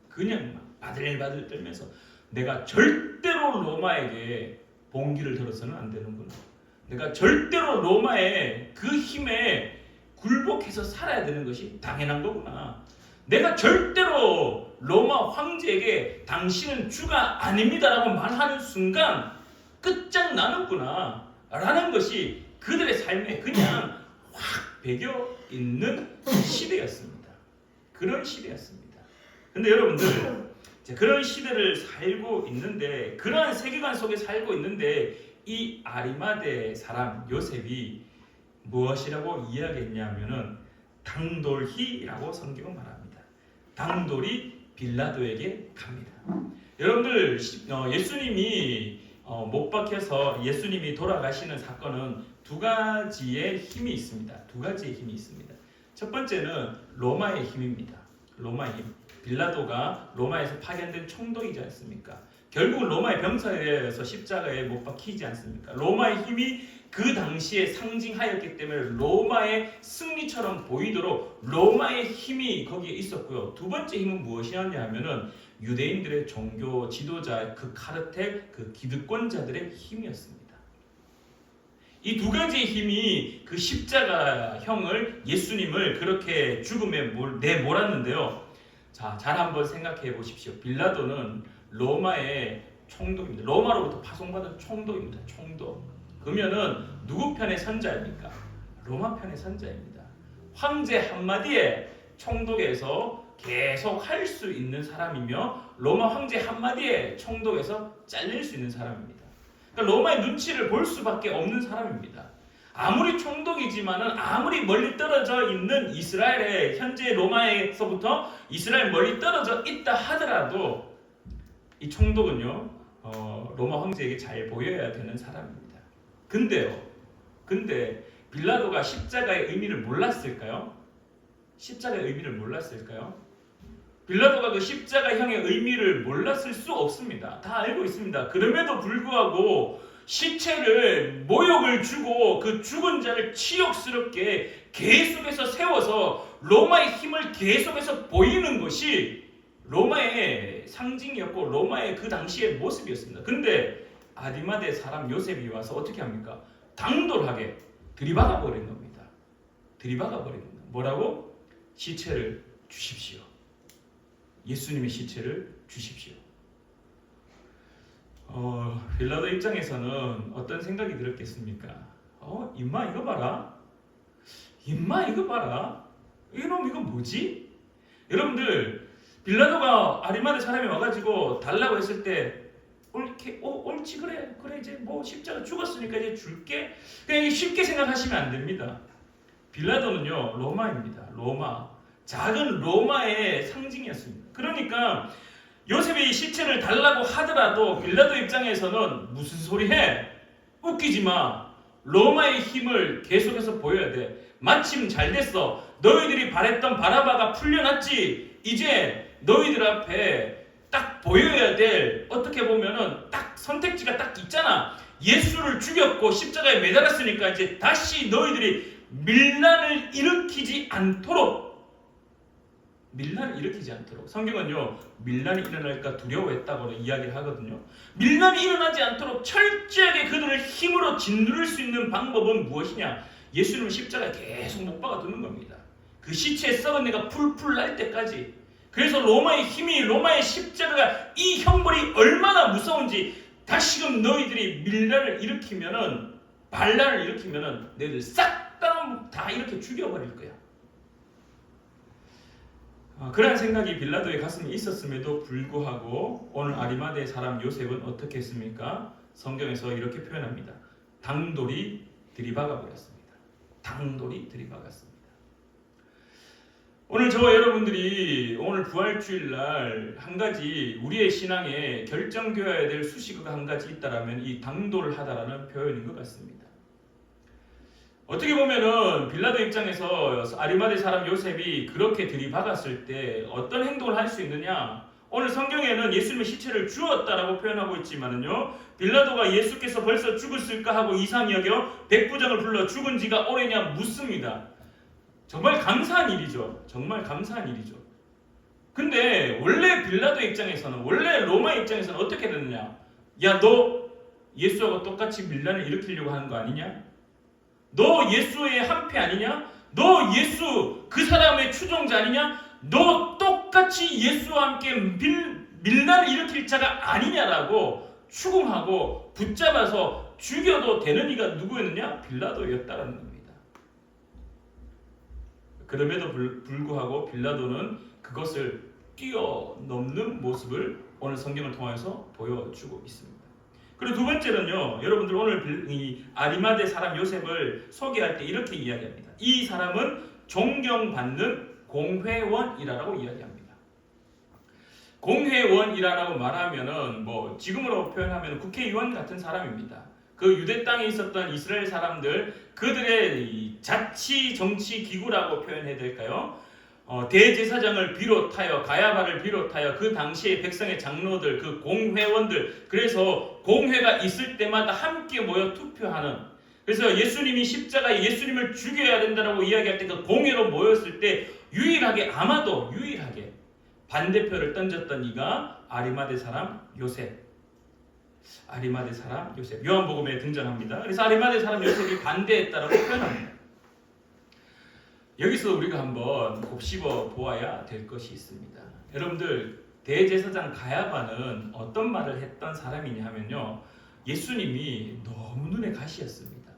그냥 막 바들바들 떨면서 내가 절대로 로마에게 봉기를 들어서는 안 되는구나. 내가 절대로 로마의 그 힘에 굴복해서 살아야 되는 것이 당연한 거구나. 내가 절대로 로마 황제에게 당신은 주가 아닙니다라고 말하는 순간 끝장나는구나 라는 것이 그들의 삶에 그냥 확 배겨 있는 시대였습니다. 그런 시대였습니다. 근데 여러분들 그런 시대를 살고 있는데, 그러한 세계관 속에 살고 있는데 이 아리마대 사람 요셉이 무엇이라고 이야기했냐면은 당돌히라고 성경은 말합니다. 당돌이 빌라도에게 갑니다. 여러분들 예수님이 못 박혀서 예수님이 돌아가시는 사건은 두 가지의 힘이 있습니다. 첫 번째는 로마의 힘입니다. 로마의 힘. 빌라도가 로마에서 파견된 총독이지 않습니까? 결국 로마의 병사에 의해서 십자가에 못 박히지 않습니까? 로마의 힘이 그 당시에 상징하였기 때문에 로마의 승리처럼 보이도록 로마의 힘이 거기에 있었고요. 두 번째 힘은 무엇이었냐 하면은 유대인들의 종교 지도자 그 카르텔, 그 기득권자들의 힘이었습니다. 이 두 가지의 힘이 그 십자가형을, 예수님을 그렇게 죽음에 내몰았는데요. 자, 잘 한번 생각해 보십시오. 빌라도는 로마의 총독입니다. 로마로부터 파송받은 총독입니다. 총독. 그러면은 누구 편의 선자입니까? 로마 편의 선자입니다. 황제 한마디에 총독에서 계속 할 수 있는 사람이며 로마 황제 한마디에 총독에서 잘릴 수 있는 사람입니다. 그러니까 로마의 눈치를 볼 수밖에 없는 사람입니다. 아무리 총독이지만은 아무리 멀리 떨어져 있는 이스라엘의 현재 로마에서부터 이스라엘 멀리 떨어져 있다 하더라도 이 총독은요 로마 황제에게 잘 보여야 되는 사람입니다. 근데 빌라도가 십자가의 의미를 몰랐을까요? 십자가의 의미를 몰랐을까요? 빌라도가 그 십자가형의 의미를 몰랐을 수 없습니다. 다 알고 있습니다. 그럼에도 불구하고 시체를 모욕을 주고 그 죽은 자를 치욕스럽게 계속해서 세워서 로마의 힘을 계속해서 보이는 것이 로마의 상징이었고 로마의 그 당시의 모습이었습니다. 그런데 아리마대 사람 요셉이 와서 어떻게 합니까? 당돌하게 들이박아 버린 겁니다. 들이박아 버린 겁니다. 뭐라고? 시체를 주십시오. 예수님의 시체를 주십시오. 빌라도 입장에서는 어떤 생각이 들었겠습니까? 임마 이거 봐라. 임마 이거 봐라. 이놈 이거 뭐지? 여러분들 빌라도가 아리마대 사람이 와가지고 달라고 했을 때 옳지 그래 이제 뭐 십자가 죽었으니까 이제 줄게. 그냥 쉽게 생각하시면 안 됩니다. 빌라도는요 로마입니다. 로마. 작은 로마의 상징이었습니다. 그러니까 요셉이 시체를 달라고 하더라도 빌라도 입장에서는 무슨 소리 해? 웃기지 마. 로마의 힘을 계속해서 보여야 돼. 마침 잘 됐어. 너희들이 바랬던 바라바가 풀려났지. 이제 너희들 앞에 딱 보여야 될 어떻게 보면은 딱 선택지가 딱 있잖아. 예수를 죽였고 십자가에 매달았으니까 이제 다시 너희들이 밀란을 일으키지 않도록 성경은요 밀란이 일어날까 두려워했다고 이야기를 하거든요. 밀란이 일어나지 않도록 철저하게 그들을 힘으로 짓누를 수 있는 방법은 무엇이냐? 예수님은 십자가에 계속 못 박아 두는 겁니다. 그 시체에 썩은 내가 풀풀 날 때까지. 그래서 로마의 힘이 로마의 십자가가 이 형벌이 얼마나 무서운지 다시금 너희들이 밀란을 일으키면은 반란을 일으키면은 너희들 싹 다 이렇게 죽여버릴 거야. 그러한 생각이 빌라도의 가슴에 있었음에도 불구하고 오늘 아리마대 사람 요셉은 어떻게 했습니까? 성경에서 이렇게 표현합니다. 당돌이 들이박아 버렸습니다. 당돌이 들이박았습니다. 오늘 저와 여러분들이 오늘 부활주일날 한 가지 우리의 신앙에 결정되어야 될 수식어가 한 가지 있다라면 이 당돌하다라는 표현인 것 같습니다. 어떻게 보면은 빌라도 입장에서 아리마대 사람 요셉이 그렇게 들이박았을 때 어떤 행동을 할 수 있느냐? 오늘 성경에는 예수님의 시체를 주었다라고 표현하고 있지만은요, 빌라도가 예수께서 벌써 죽었을까 하고 이상히 여겨 백부장을 불러 죽은 지가 오래냐 묻습니다. 정말 감사한 일이죠. 정말 감사한 일이죠. 근데 원래 빌라도 입장에서는, 원래 로마 입장에서는 어떻게 됐느냐? 야, 너 예수하고 똑같이 밀란을 일으키려고 하는 거 아니냐? 너 예수의 한패 아니냐? 너 예수 그 사람의 추종자 아니냐? 너 똑같이 예수와 함께 밀란을 일으킬 자가 아니냐라고 추궁하고 붙잡아서 죽여도 되는 이가 누구였느냐? 빌라도였다라는 겁니다. 그럼에도 불구하고 빌라도는 그것을 뛰어넘는 모습을 오늘 성경을 통해서 보여주고 있습니다. 그리고 두 번째는요, 여러분들 오늘 이 아리마대 사람 요셉을 소개할 때 이렇게 이야기합니다. 이 사람은 존경받는 공회원이라고 이야기합니다. 공회원이라고 말하면은 뭐 지금으로 표현하면 국회의원 같은 사람입니다. 그 유대 땅에 있었던 이스라엘 사람들, 그들의 이 자치 정치 기구라고 표현해야 될까요? 대제사장을 비롯하여 가야바를 비롯하여 그 당시의 백성의 장로들, 그 공회원들, 그래서 공회가 있을 때마다 함께 모여 투표하는, 그래서 예수님이 십자가에 예수님을 죽여야 된다고 이야기할 때 그 공회로 모였을 때 아마도 유일하게 반대표를 던졌던 이가 아리마대 사람 요셉. 아리마대 사람 요셉. 요한복음에 등장합니다. 그래서 아리마대 사람 요셉이 반대했다라고 표현합니다. 여기서 우리가 한번 곱씹어 보아야 될 것이 있습니다. 여러분들, 대제사장 가야바는 어떤 말을 했던 사람이냐 하면요, 예수님이 너무 눈에 가시였습니다.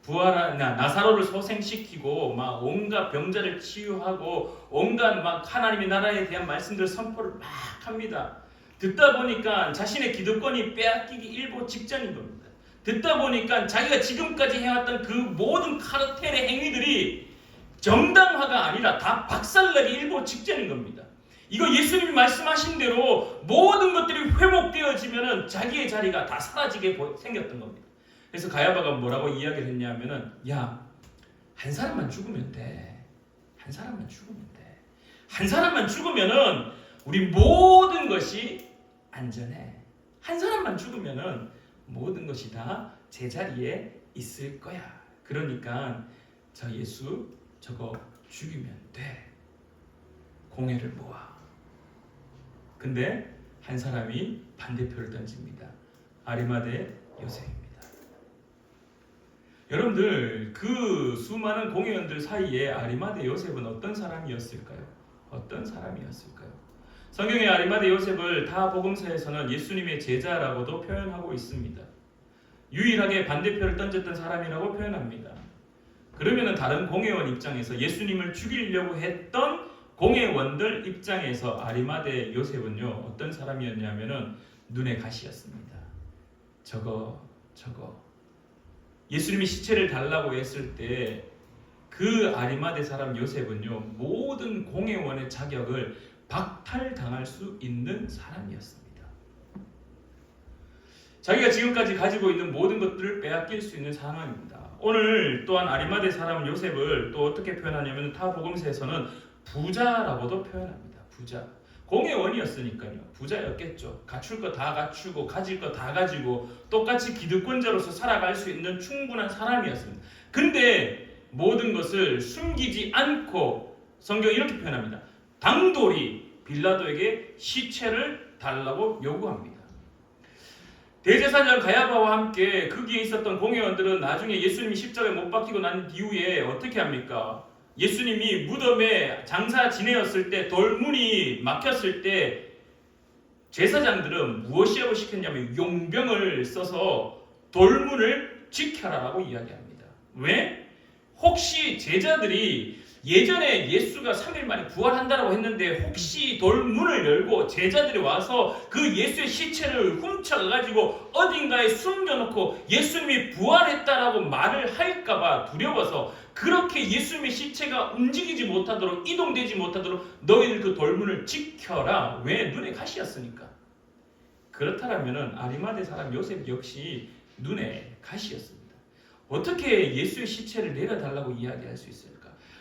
부활한 나사로를 소생시키고 막 온갖 병자를 치유하고 온갖 막 하나님의 나라에 대한 말씀들 선포를 막 합니다. 듣다 보니까 자신의 기득권이 빼앗기기 일보 직전인 겁니다. 듣다 보니까 자기가 지금까지 해왔던 그 모든 카르텔의 행위들이 정당화가 아니라 다 박살나기 일보 직전인 겁니다. 이거 예수님이 말씀하신 대로 모든 것들이 회복되어지면은 자기의 자리가 다 사라지게 생겼던 겁니다. 그래서 가야바가 뭐라고 이야기를 했냐면은 야, 한 사람만 죽으면 돼. 한 사람만 죽으면 돼. 한 사람만 죽으면은 우리 모든 것이 안전해. 한 사람만 죽으면은 모든 것이 다 제자리에 있을 거야. 그러니까 저 예수 저거 죽이면 돼. 공회를 모아. 근데 한 사람이 반대표를 던집니다. 아리마대 요셉입니다. 여러분들, 그 수많은 공회원들 사이에 아리마대 요셉은 어떤 사람이었을까요? 어떤 사람이었을까요? 성경의 아리마대 요셉을 다 복음서에서는 예수님의 제자라고도 표현하고 있습니다. 유일하게 반대표를 던졌던 사람이라고 표현합니다. 그러면은 다른 공회원 입장에서 예수님을 죽이려고 했던 공회원들 입장에서 아리마대 요셉은요, 어떤 사람이었냐면은 눈의 가시였습니다. 저거 예수님이 시체를 달라고 했을 때 그 아리마대 사람 요셉은요, 모든 공회원의 자격을 박탈당할 수 있는 사람이었습니다. 자기가 지금까지 가지고 있는 모든 것들을 빼앗길 수 있는 상황입니다. 오늘 또한 아리마대 사람 요셉을 또 어떻게 표현하냐면 타복음서에서는 부자라고도 표현합니다. 부자. 공회원이었으니까요. 부자였겠죠. 갖출 거 다 갖추고 가질 거 다 가지고 똑같이 기득권자로서 살아갈 수 있는 충분한 사람이었습니다. 근데 모든 것을 숨기지 않고 성경이 이렇게 표현합니다. 당돌이 빌라도에게 시체를 달라고 요구합니다. 대제사장 가야바와 함께 거기에 있었던 공회원들은 나중에 예수님이 십자가에 못 박히고 난 이후에 어떻게 합니까? 예수님이 무덤에 장사 지내었을 때 돌문이 막혔을 때 제사장들은 무엇이라고 시켰냐면 용병을 써서 돌문을 지켜라라고 이야기합니다. 왜? 혹시 제자들이 예전에 예수가 3일 만에 부활한다라고 했는데 혹시 돌문을 열고 제자들이 와서 그 예수의 시체를 훔쳐가지고 어딘가에 숨겨놓고 예수님이 부활했다라고 말을 할까봐 두려워서 그렇게 예수님의 시체가 움직이지 못하도록 이동되지 못하도록 너희들 그 돌문을 지켜라. 왜? 눈에 가시였으니까. 그렇다면 아리마대 사람 요셉 역시 눈에 가시였습니다. 어떻게 예수의 시체를 내려달라고 이야기할 수 있을까?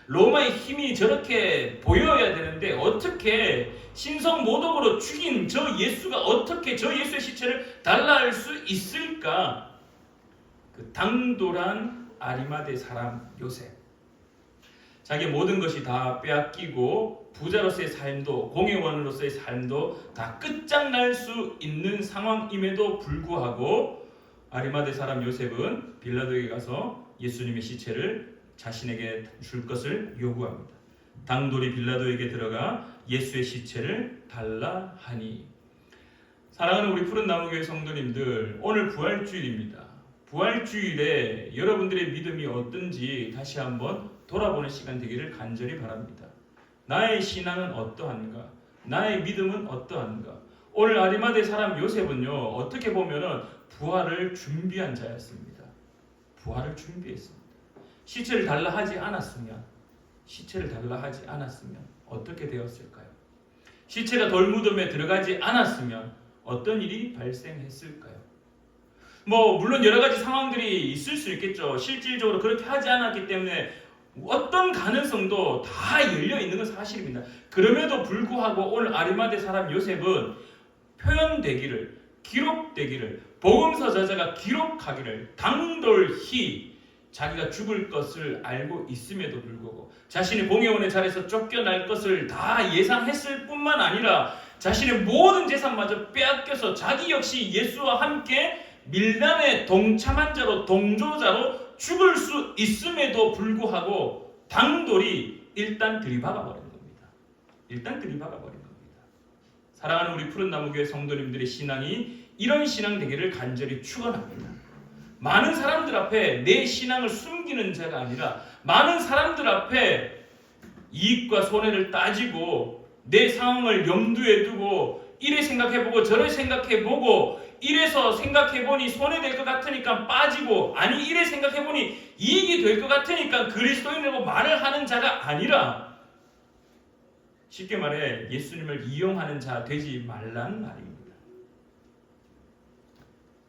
로마의 힘이 저렇게 보여야 되는데 어떻게 신성모독으로 죽인 저 예수가 어떻게 저 예수의 시체를 달라 할 수 있을까? 그 당돌한 아리마대 사람 요셉. 자기 모든 것이 다 빼앗기고 부자로서의 삶도 공회원으로서의 삶도 다 끝장날 수 있는 상황임에도 불구하고 아리마대 사람 요셉은 빌라도에게 가서 예수님의 시체를 자신에게 줄 것을 요구합니다. 당돌이 빌라도에게 들어가 예수의 시체를 달라 하니. 사랑하는 우리 푸른 나무교회 성도님들, 오늘 부활주일입니다. 부활주일에 여러분들의 믿음이 어떤지 다시 한번 돌아보는 시간 되기를 간절히 바랍니다. 나의 신앙은 어떠한가? 나의 믿음은 어떠한가? 오늘 아리마대 사람 요셉은요, 어떻게 보면은 부활을 준비한 자였습니다. 부활을 준비했습니다. 시체를 달라 하지 않았으면 어떻게 되었을까요? 시체가 돌무덤에 들어가지 않았으면 어떤 일이 발생했을까요? 물론 여러 가지 상황들이 있을 수 있겠죠. 실질적으로 그렇게 하지 않았기 때문에 어떤 가능성도 다 열려 있는 건 사실입니다. 그럼에도 불구하고 오늘 아리마대 사람 요셉은 표현되기를, 기록되기를, 복음서 저자가 기록하기를 당돌히 자기가 죽을 것을 알고 있음에도 불구하고 자신이 공회원의 자리에서 쫓겨날 것을 다 예상했을 뿐만 아니라 자신의 모든 재산마저 빼앗겨서 자기 역시 예수와 함께 밀란에 동참한 자로 동조자로 죽을 수 있음에도 불구하고 당돌이 일단 들이박아 버린 겁니다. 사랑하는 우리 푸른 나무교회 성도님들의 신앙이 이런 신앙 되기를 간절히 축원합니다. 많은 사람들 앞에 내 신앙을 숨기는 자가 아니라 많은 사람들 앞에 이익과 손해를 따지고 내 상황을 염두에 두고 이래 생각해보고 저래 생각해보고 이래서 생각해보니 손해될 것 같으니까 빠지고 아니 이래 생각해보니 이익이 될 것 같으니까 그리스도인이라고 말을 하는 자가 아니라 쉽게 말해 예수님을 이용하는 자 되지 말라는 말입니다.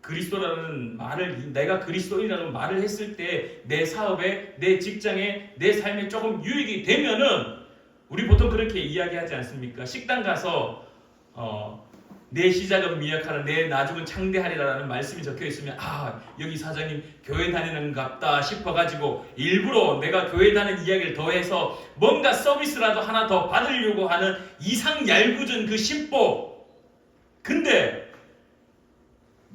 그리스도라는 말을, 내가 그리스도인이라는 말을 했을 때 내 사업에, 내 직장에, 내 삶에 조금 유익이 되면은 우리 보통 그렇게 이야기하지 않습니까? 식당 가서 내 시작은 미약하나 내 나중은 창대하리라는 말씀이 적혀 있으면 여기 사장님 교회 다니는갑다 싶어가지고 일부러 내가 교회 다니는 이야기를 더해서 뭔가 서비스라도 하나 더 받으려고 하는 이상 얄궂은 그 심보. 근데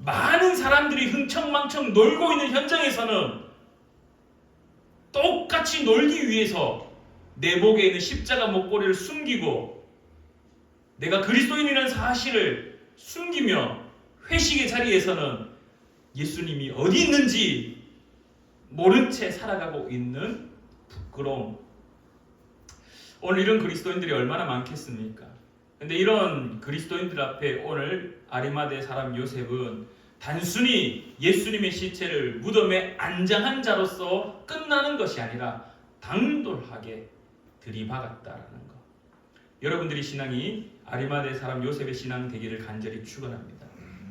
많은 사람들이 흥청망청 놀고 있는 현장에서는 똑같이 놀기 위해서 내 목에 있는 십자가 목걸이를 숨기고 내가 그리스도인이라는 사실을 숨기며 회식의 자리에서는 예수님이 어디 있는지 모른 채 살아가고 있는 부끄러움. 오늘 이런 그리스도인들이 얼마나 많겠습니까? 근데 이런 그리스도인들 앞에 오늘 아리마대 사람 요셉은 단순히 예수님의 시체를 무덤에 안장한 자로서 끝나는 것이 아니라 당돌하게 들이박았다라는 것. 여러분들이 신앙이 아리마대 사람 요셉의 신앙 되기를 간절히 축원합니다.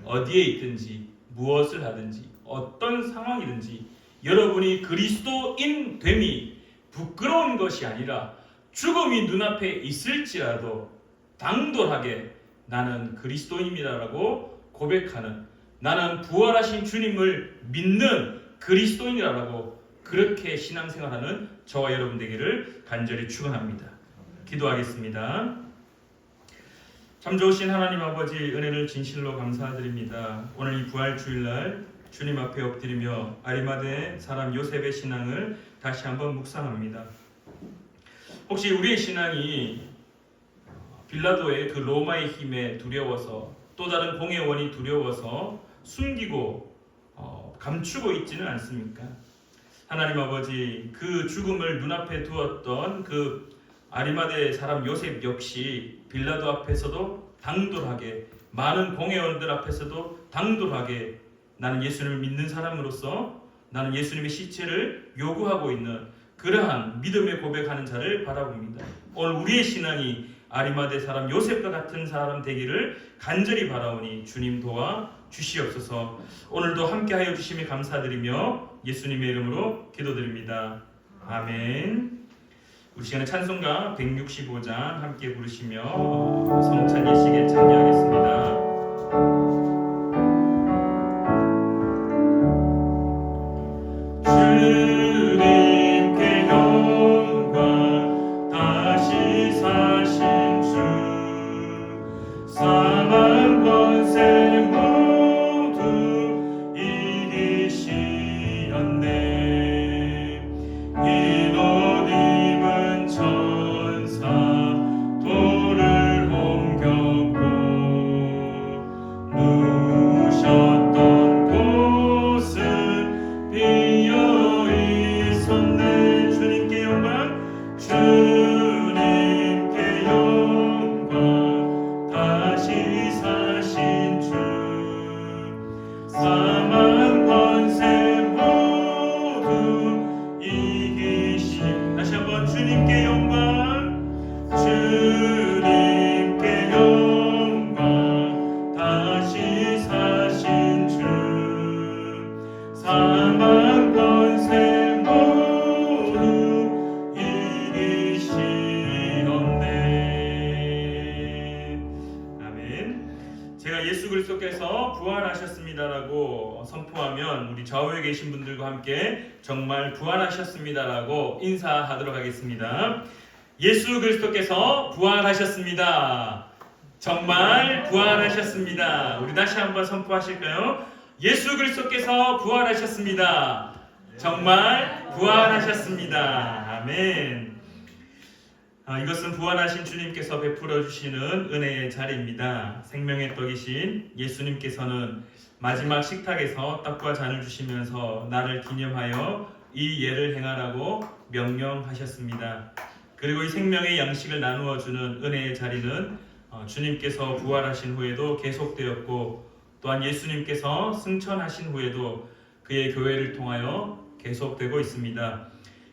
어디에 있든지 무엇을 하든지 어떤 상황이든지 여러분이 그리스도인 됨이 부끄러운 것이 아니라 죽음이 눈앞에 있을지라도 당돌하게 나는 그리스도인이라고 고백하는, 나는 부활하신 주님을 믿는 그리스도인이라고 그렇게 신앙생활하는 저와 여러분 되기를 간절히 축원합니다. 기도하겠습니다. 참 좋으신 하나님 아버지, 은혜를 진실로 감사드립니다. 오늘 이 부활주일날 주님 앞에 엎드리며 아리마대 사람 요셉의 신앙을 다시 한번 묵상합니다. 혹시 우리의 신앙이 빌라도의 그 로마의 힘에 두려워서, 또 다른 공회원이 두려워서 숨기고 감추고 있지는 않습니까? 하나님 아버지, 그 죽음을 눈앞에 두었던 그 아리마대 사람 요셉 역시 빌라도 앞에서도 당돌하게, 많은 공회원들 앞에서도 당돌하게 나는 예수님을 믿는 사람으로서 나는 예수님의 시체를 요구하고 있는 그러한 믿음의 고백하는 자를 바라봅니다. 오늘 우리의 신앙이 아리마대 사람 요셉과 같은 사람 되기를 간절히 바라오니 주님 도와 주시옵소서. 오늘도 함께하여 주심에 감사드리며 예수님의 이름으로 기도드립니다. 아멘. 우리 시간에 찬송가 165장 함께 부르시며 성찬 예식에 참여하겠습니다. 주님께 영광, 다시 사신 주, 사망 권세 모두 이기시었네. 흰 옷 입은 천사 돌을 옮겼고 누우셨던 곳은 비어 있었네. 주님께 영광, 주님께 영광, 다시 사신 주, 사망 권세 모두 이기신. 다시 한번 주님께 영광, 주님께 영광, 다시 사신 주, 사망 권세 모두 이기시었네. 아멘. 제가 예수 그리스도께서 부활하셨습니다라고 선포하면 우리 좌우에 계신 분들과 함께 정말 부활하셨습니다라고 인사하도록 하겠습니다. 예수 그리스도께서 부활하셨습니다. 정말 부활하셨습니다. 우리 다시 한번 선포하실까요? 예수 그리스도께서 부활하셨습니다. 정말 부활하셨습니다. 아멘. 이것은 부활하신 주님께서 베풀어 주시는 은혜의 자리입니다. 생명의 떡이신 예수님께서는 마지막 식탁에서 떡과 잔을 주시면서 나를 기념하여 이 예를 행하라고 명령하셨습니다. 그리고 이 생명의 양식을 나누어 주는 은혜의 자리는 주님께서 부활하신 후에도 계속되었고, 또한 예수님께서 승천하신 후에도 그의 교회를 통하여 계속되고 있습니다.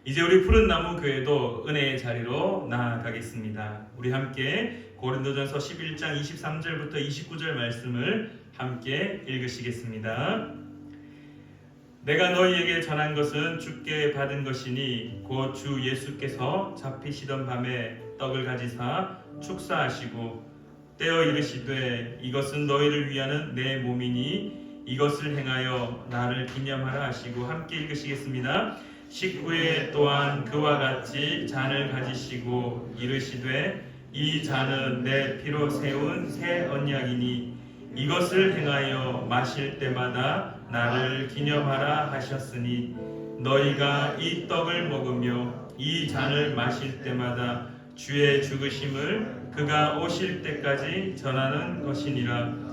이제 우리 푸른 나무 교회도 은혜의 자리로 나아가겠습니다. 우리 함께 고린도전서 11장 23절부터 29절 말씀을 함께 읽으시겠습니다. 내가 너희에게 전한 것은 주께 받은 것이니 곧 주 예수께서 잡히시던 밤에 떡을 가지사 축사하시고 떼어 이르시되 이것은 너희를 위하는 내 몸이니 이것을 행하여 나를 기념하라 하시고 함께 읽으시겠습니다. 식후에 또한 그와 같이 잔을 가지시고 이르시되 이 잔은 내 피로 세운 새 언약이니 이것을 행하여 마실 때마다 나를 기념하라 하셨으니 너희가 이 떡을 먹으며 이 잔을 마실 때마다 주의 죽으심을 그가 오실 때까지 전하는 것이니라.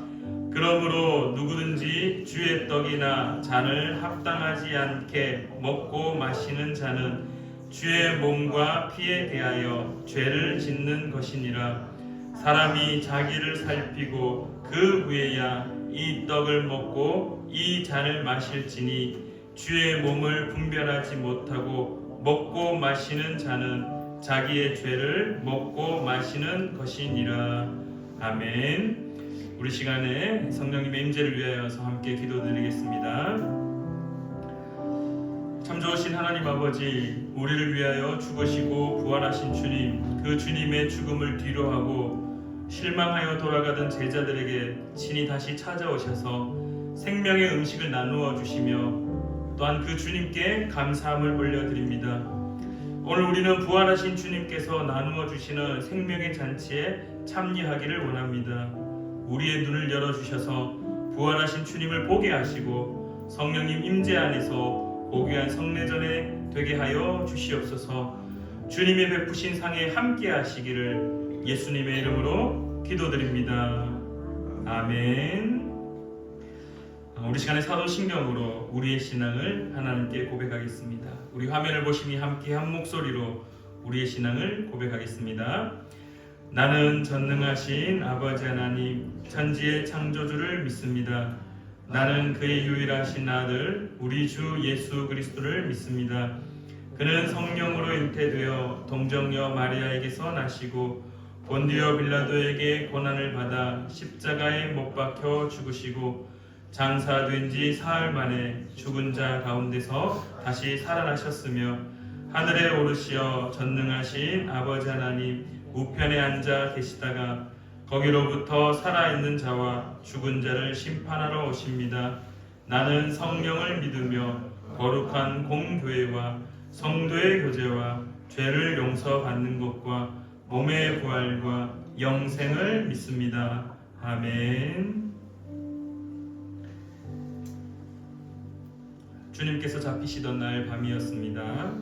그러므로 누구든지 주의 떡이나 잔을 합당하지 않게 먹고 마시는 자는 주의 몸과 피에 대하여 죄를 짓는 것이니라. 사람이 자기를 살피고 그 후에야 이 떡을 먹고 이 잔을 마실지니 주의 몸을 분별하지 못하고 먹고 마시는 자는 자기의 죄를 먹고 마시는 것이니라. 아멘. 우리 시간에 성령님의 임재를 위하여서 함께 기도드리겠습니다. 참 좋으신 하나님 아버지, 우리를 위하여 죽으시고 부활하신 주님, 그 주님의 죽음을 뒤로하고 실망하여 돌아가던 제자들에게 친히 다시 찾아오셔서 생명의 음식을 나누어 주시며 또한 그 주님께 감사함을 올려드립니다. 오늘 우리는 부활하신 주님께서 나누어 주시는 생명의 잔치에 참여하기를 원합니다. 우리의 눈을 열어주셔서 부활하신 주님을 보게 하시고 성령님 임재 안에서 고귀한 성례전에 되게 하여 주시옵소서. 주님의 베푸신 상에 함께 하시기를 예수님의 이름으로 기도드립니다. 아멘. 우리 시간에 사도신경으로 우리의 신앙을 하나님께 고백하겠습니다. 우리 화면을 보시니 함께 한 목소리로 우리의 신앙을 고백하겠습니다. 나는 전능하신 아버지 하나님 천지의 창조주를 믿습니다. 나는 그의 유일하신 아들 우리 주 예수 그리스도를 믿습니다. 그는 성령으로 잉태되어 동정녀 마리아에게서 나시고 본디오 빌라도에게 고난을 받아 십자가에 못 박혀 죽으시고 장사된 지 사흘 만에 죽은 자 가운데서 다시 살아나셨으며 하늘에 오르시어 전능하신 아버지 하나님 우편에 앉아 계시다가 거기로부터 살아있는 자와 죽은 자를 심판하러 오십니다. 나는 성령을 믿으며 거룩한 공교회와 성도의 교제와 죄를 용서받는 것과 몸의 부활과 영생을 믿습니다. 아멘. 주님께서 잡히시던 날 밤이었습니다.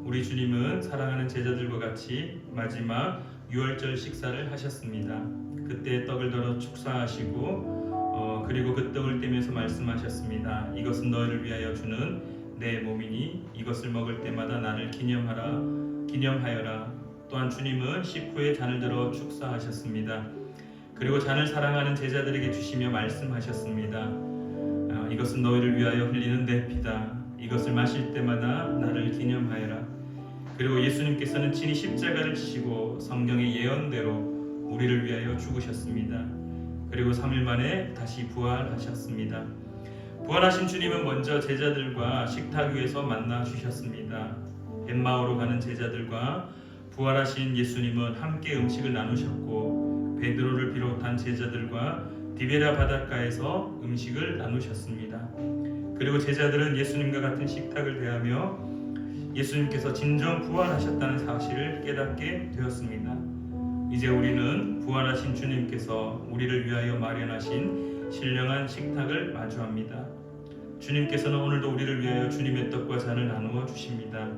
우리 주님은 사랑하는 제자들과 같이 마지막 유월절 식사를 하셨습니다. 그때 떡을 들어 축사하시고 그리고 그 떡을 떼면서 말씀하셨습니다. 이것은 너희를 위하여 주는 내 몸이니 이것을 먹을 때마다 나를 기념하여라. 또한 주님은 식후에 잔을 들어 축사하셨습니다. 그리고 잔을 사랑하는 제자들에게 주시며 말씀하셨습니다. 이것은 너희를 위하여 흘리는 내 피다. 이것을 마실 때마다 나를 기념하여라. 그리고 예수님께서는 친히 십자가를 지시고 성경의 예언대로 우리를 위하여 죽으셨습니다. 그리고 3일 만에 다시 부활하셨습니다. 부활하신 주님은 먼저 제자들과 식탁 위에서 만나 주셨습니다. 엠마오로 가는 제자들과 부활하신 예수님은 함께 음식을 나누셨고 베드로를 비롯한 제자들과 디베라 바닷가에서 음식을 나누셨습니다. 그리고 제자들은 예수님과 같은 식탁을 대하며 예수님께서 진정 부활하셨다는 사실을 깨닫게 되었습니다. 이제 우리는 부활하신 주님께서 우리를 위하여 마련하신 신령한 식탁을 마주합니다. 주님께서는 오늘도 우리를 위하여 주님의 떡과 잔을 나누어 주십니다.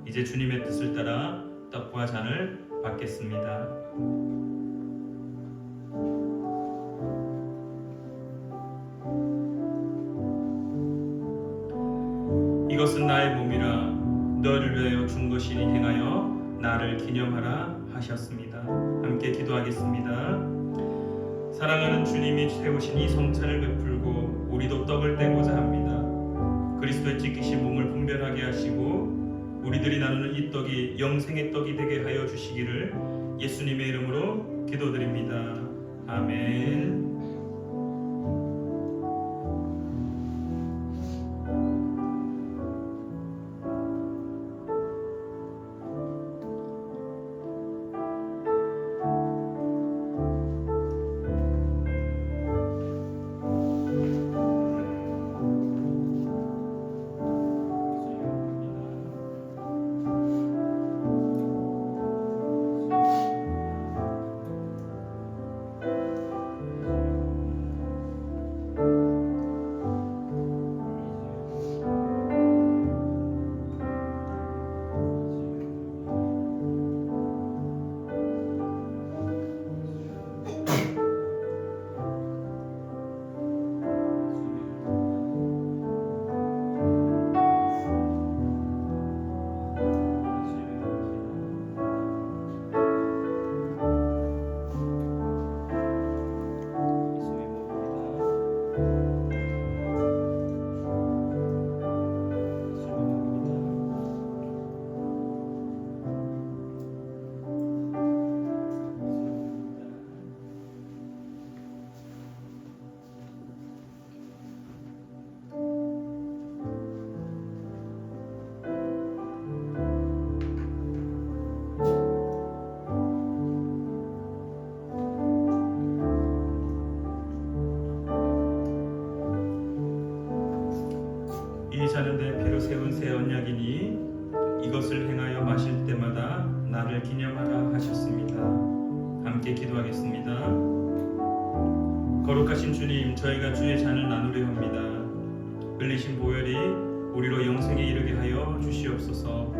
이제 주님의 뜻을 따라 떡과 잔을 받겠습니다. 이것은 나의 몸이라 너를 위하여 준 것이니 행하여 나를 기념하라 하셨습니다. 함께 기도하겠습니다. 사랑하는 주님이 세우신 이 성찬을 베풀고 우리도 떡을 떼고자 합니다. 그리스도의 찢기신 몸을 분별하게 하시고 우리들이 나누는 이 떡이 영생의 떡이 되게 하여 주시기를 예수님의 이름으로 기도드립니다. 아멘. 이 잔은 내 피로 세운 새 언약이니 이것을 행하여 마실 때마다 나를 기념하라 하셨습니다. 함께 기도하겠습니다. 거룩하신 주님, 저희가 주의 잔을 나누려 합니다. 흘리신 보혈이 우리로 영생에 이르게 하여 주시옵소서.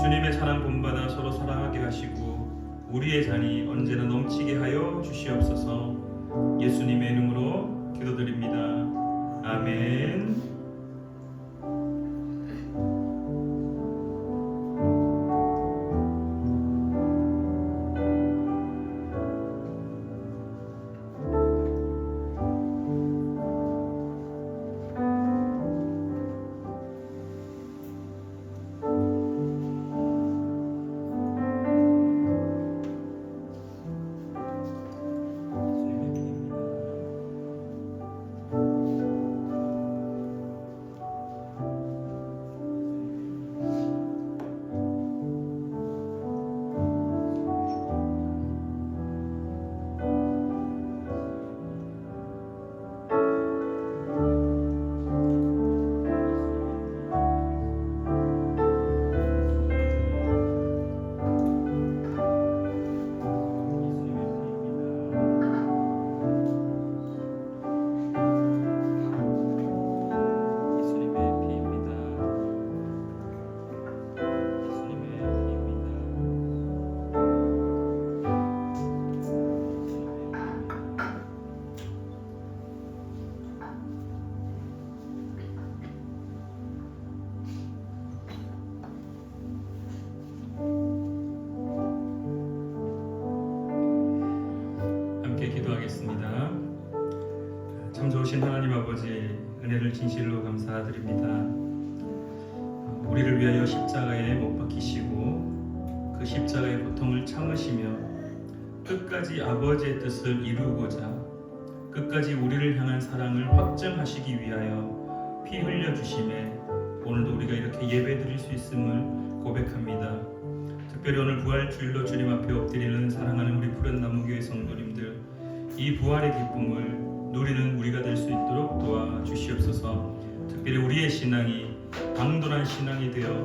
주님의 사랑 본받아 서로 사랑하게 하시고 우리의 잔이 언제나 넘치게 하여 주시옵소서. 예수님의 이름으로 기도드립니다. 아멘. 기도하겠습니다. 참 좋으신 하나님 아버지, 은혜를 진실로 감사드립니다. 우리를 위하여 십자가에 못 박히시고 그 십자가의 고통을 참으시며 끝까지 아버지의 뜻을 이루고자 끝까지 우리를 향한 사랑을 확증하시기 위하여 피 흘려 주심에 오늘도 우리가 이렇게 예배드릴 수 있음을 고백합니다. 특별히 오늘 부활주일로 주님 앞에 엎드리는 사랑하는 우리 푸른나무교회 성도님들, 이 부활의 기쁨을 누리는 우리가 될 수 있도록 도와주시옵소서. 특별히 우리의 신앙이 당돌한 신앙이 되어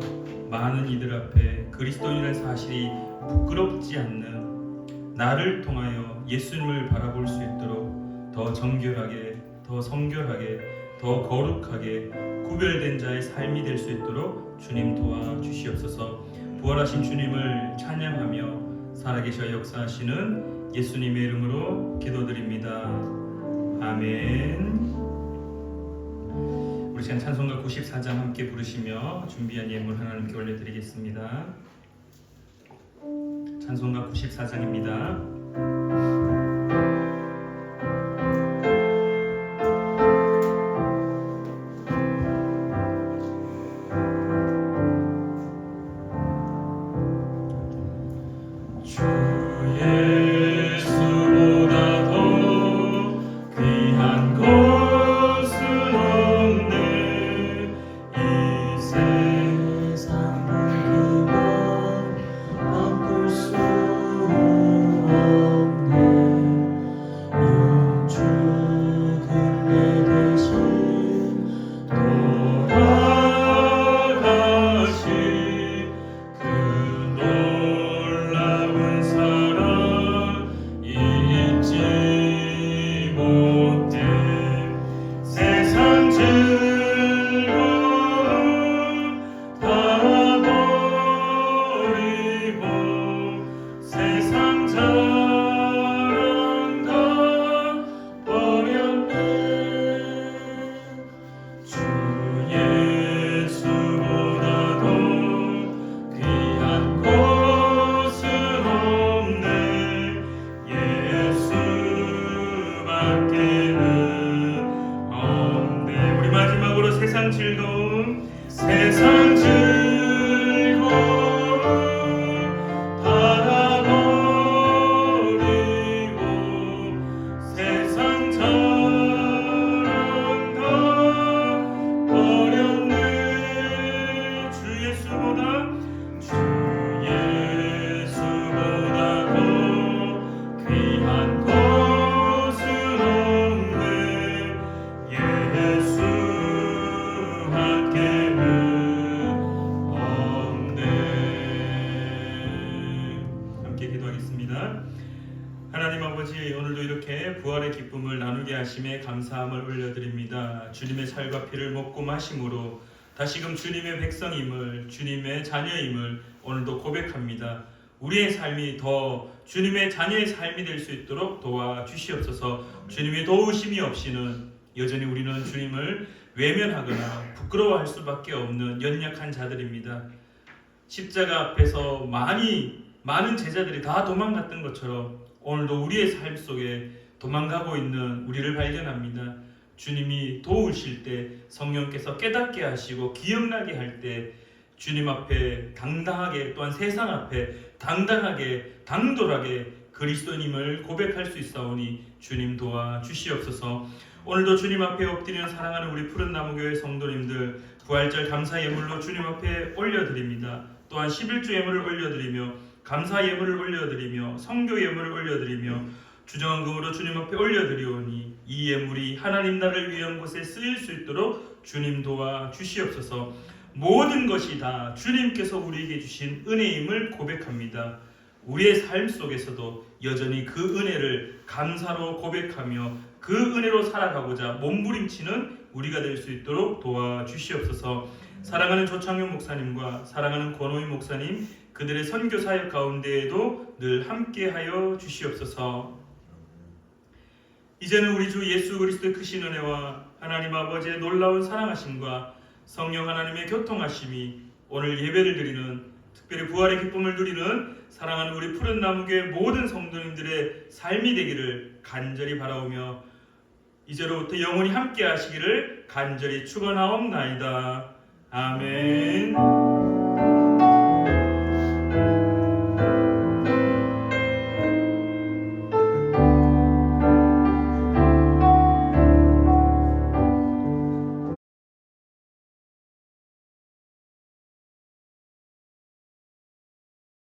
많은 이들 앞에 그리스도인이라는 사실이 부끄럽지 않는 나를 통하여 예수님을 바라볼 수 있도록 더 정결하게, 더 성결하게, 더 거룩하게 구별된 자의 삶이 될 수 있도록 주님 도와주시옵소서. 부활하신 주님을 찬양하며 살아계셔 역사하시는 예수님의 이름으로 기도드립니다. 아멘. 우리 시간 찬송가 94장 함께 부르시며 준비한 예물 하나님께 올려드리겠습니다. 찬송가 94장입니다. 예수보다 더 귀한 것은 없네. 이 세상 불기와 바꿀 수 없네. 영주 근래 대신 돌아가신 그 놀라운 사랑 잊지 못해. 세상 즐거움 다 버리고 세상 자랑 다 버렸네. 주 예수보다 더 귀한 것은 없네. 예수밖에는 없네. 우리 마지막으로 세상 즐거움, 세상 즐거움 다 버리고 세상 자랑 다 버렸네. 주 예수보다 더 귀한 것은 없네. 예수밖에는 없네. 함께 기도하겠습니다. 하나님 아버지, 오늘도 이렇게 부활의 기쁨을 나누게 하심에 감사함을 올려드립니다. 주님의 살과 피를 먹고 마심으로 다시금 주님의 백성임을, 주님의 자녀임을 오늘도 고백합니다. 우리의 삶이 더 주님의 자녀의 삶이 될 수 있도록 도와주시옵소서. 주님의 도우심이 없이는 여전히 우리는 주님을 외면하거나 부끄러워할 수밖에 없는 연약한 자들입니다. 십자가 앞에서 많은 제자들이 다 도망갔던 것처럼 오늘도 우리의 삶 속에 도망가고 있는 우리를 발견합니다. 주님이 도우실 때, 성령께서 깨닫게 하시고 기억나게 할 때 주님 앞에 당당하게, 또한 세상 앞에 당당하게, 당돌하게 그리스도님을 고백할 수 있사오니 주님 도와주시옵소서. 오늘도 주님 앞에 엎드리는 사랑하는 우리 푸른 나무교회 성도님들 부활절 감사 예물로 주님 앞에 올려드립니다. 또한 11주 예물을 올려드리며 감사 예물을 올려드리며 성교 예물을 올려드리며 주정한금으로 주님 앞에 올려드리오니 이 예물이 하나님 나라를 위한 곳에 쓰일 수 있도록 주님 도와주시옵소서. 모든 것이 다 주님께서 우리에게 주신 은혜임을 고백합니다. 우리의 삶 속에서도 여전히 그 은혜를 감사로 고백하며 그 은혜로 살아가고자 몸부림치는 우리가 될 수 있도록 도와주시옵소서. 사랑하는 조창용 목사님과 사랑하는 권호인 목사님, 그들의 선교 사역 가운데에도 늘 함께하여 주시옵소서. 이제는 우리 주 예수 그리스도의 크신 은혜와 하나님 아버지의 놀라운 사랑하심과 성령 하나님의 교통하심이 오늘 예배를 드리는, 특별히 부활의 기쁨을 누리는 사랑하는 우리 푸른 나무교회 모든 성도님들의 삶이 되기를 간절히 바라오며 이제로부터 영원히 함께 하시기를 간절히 축원하옵나이다. 아멘.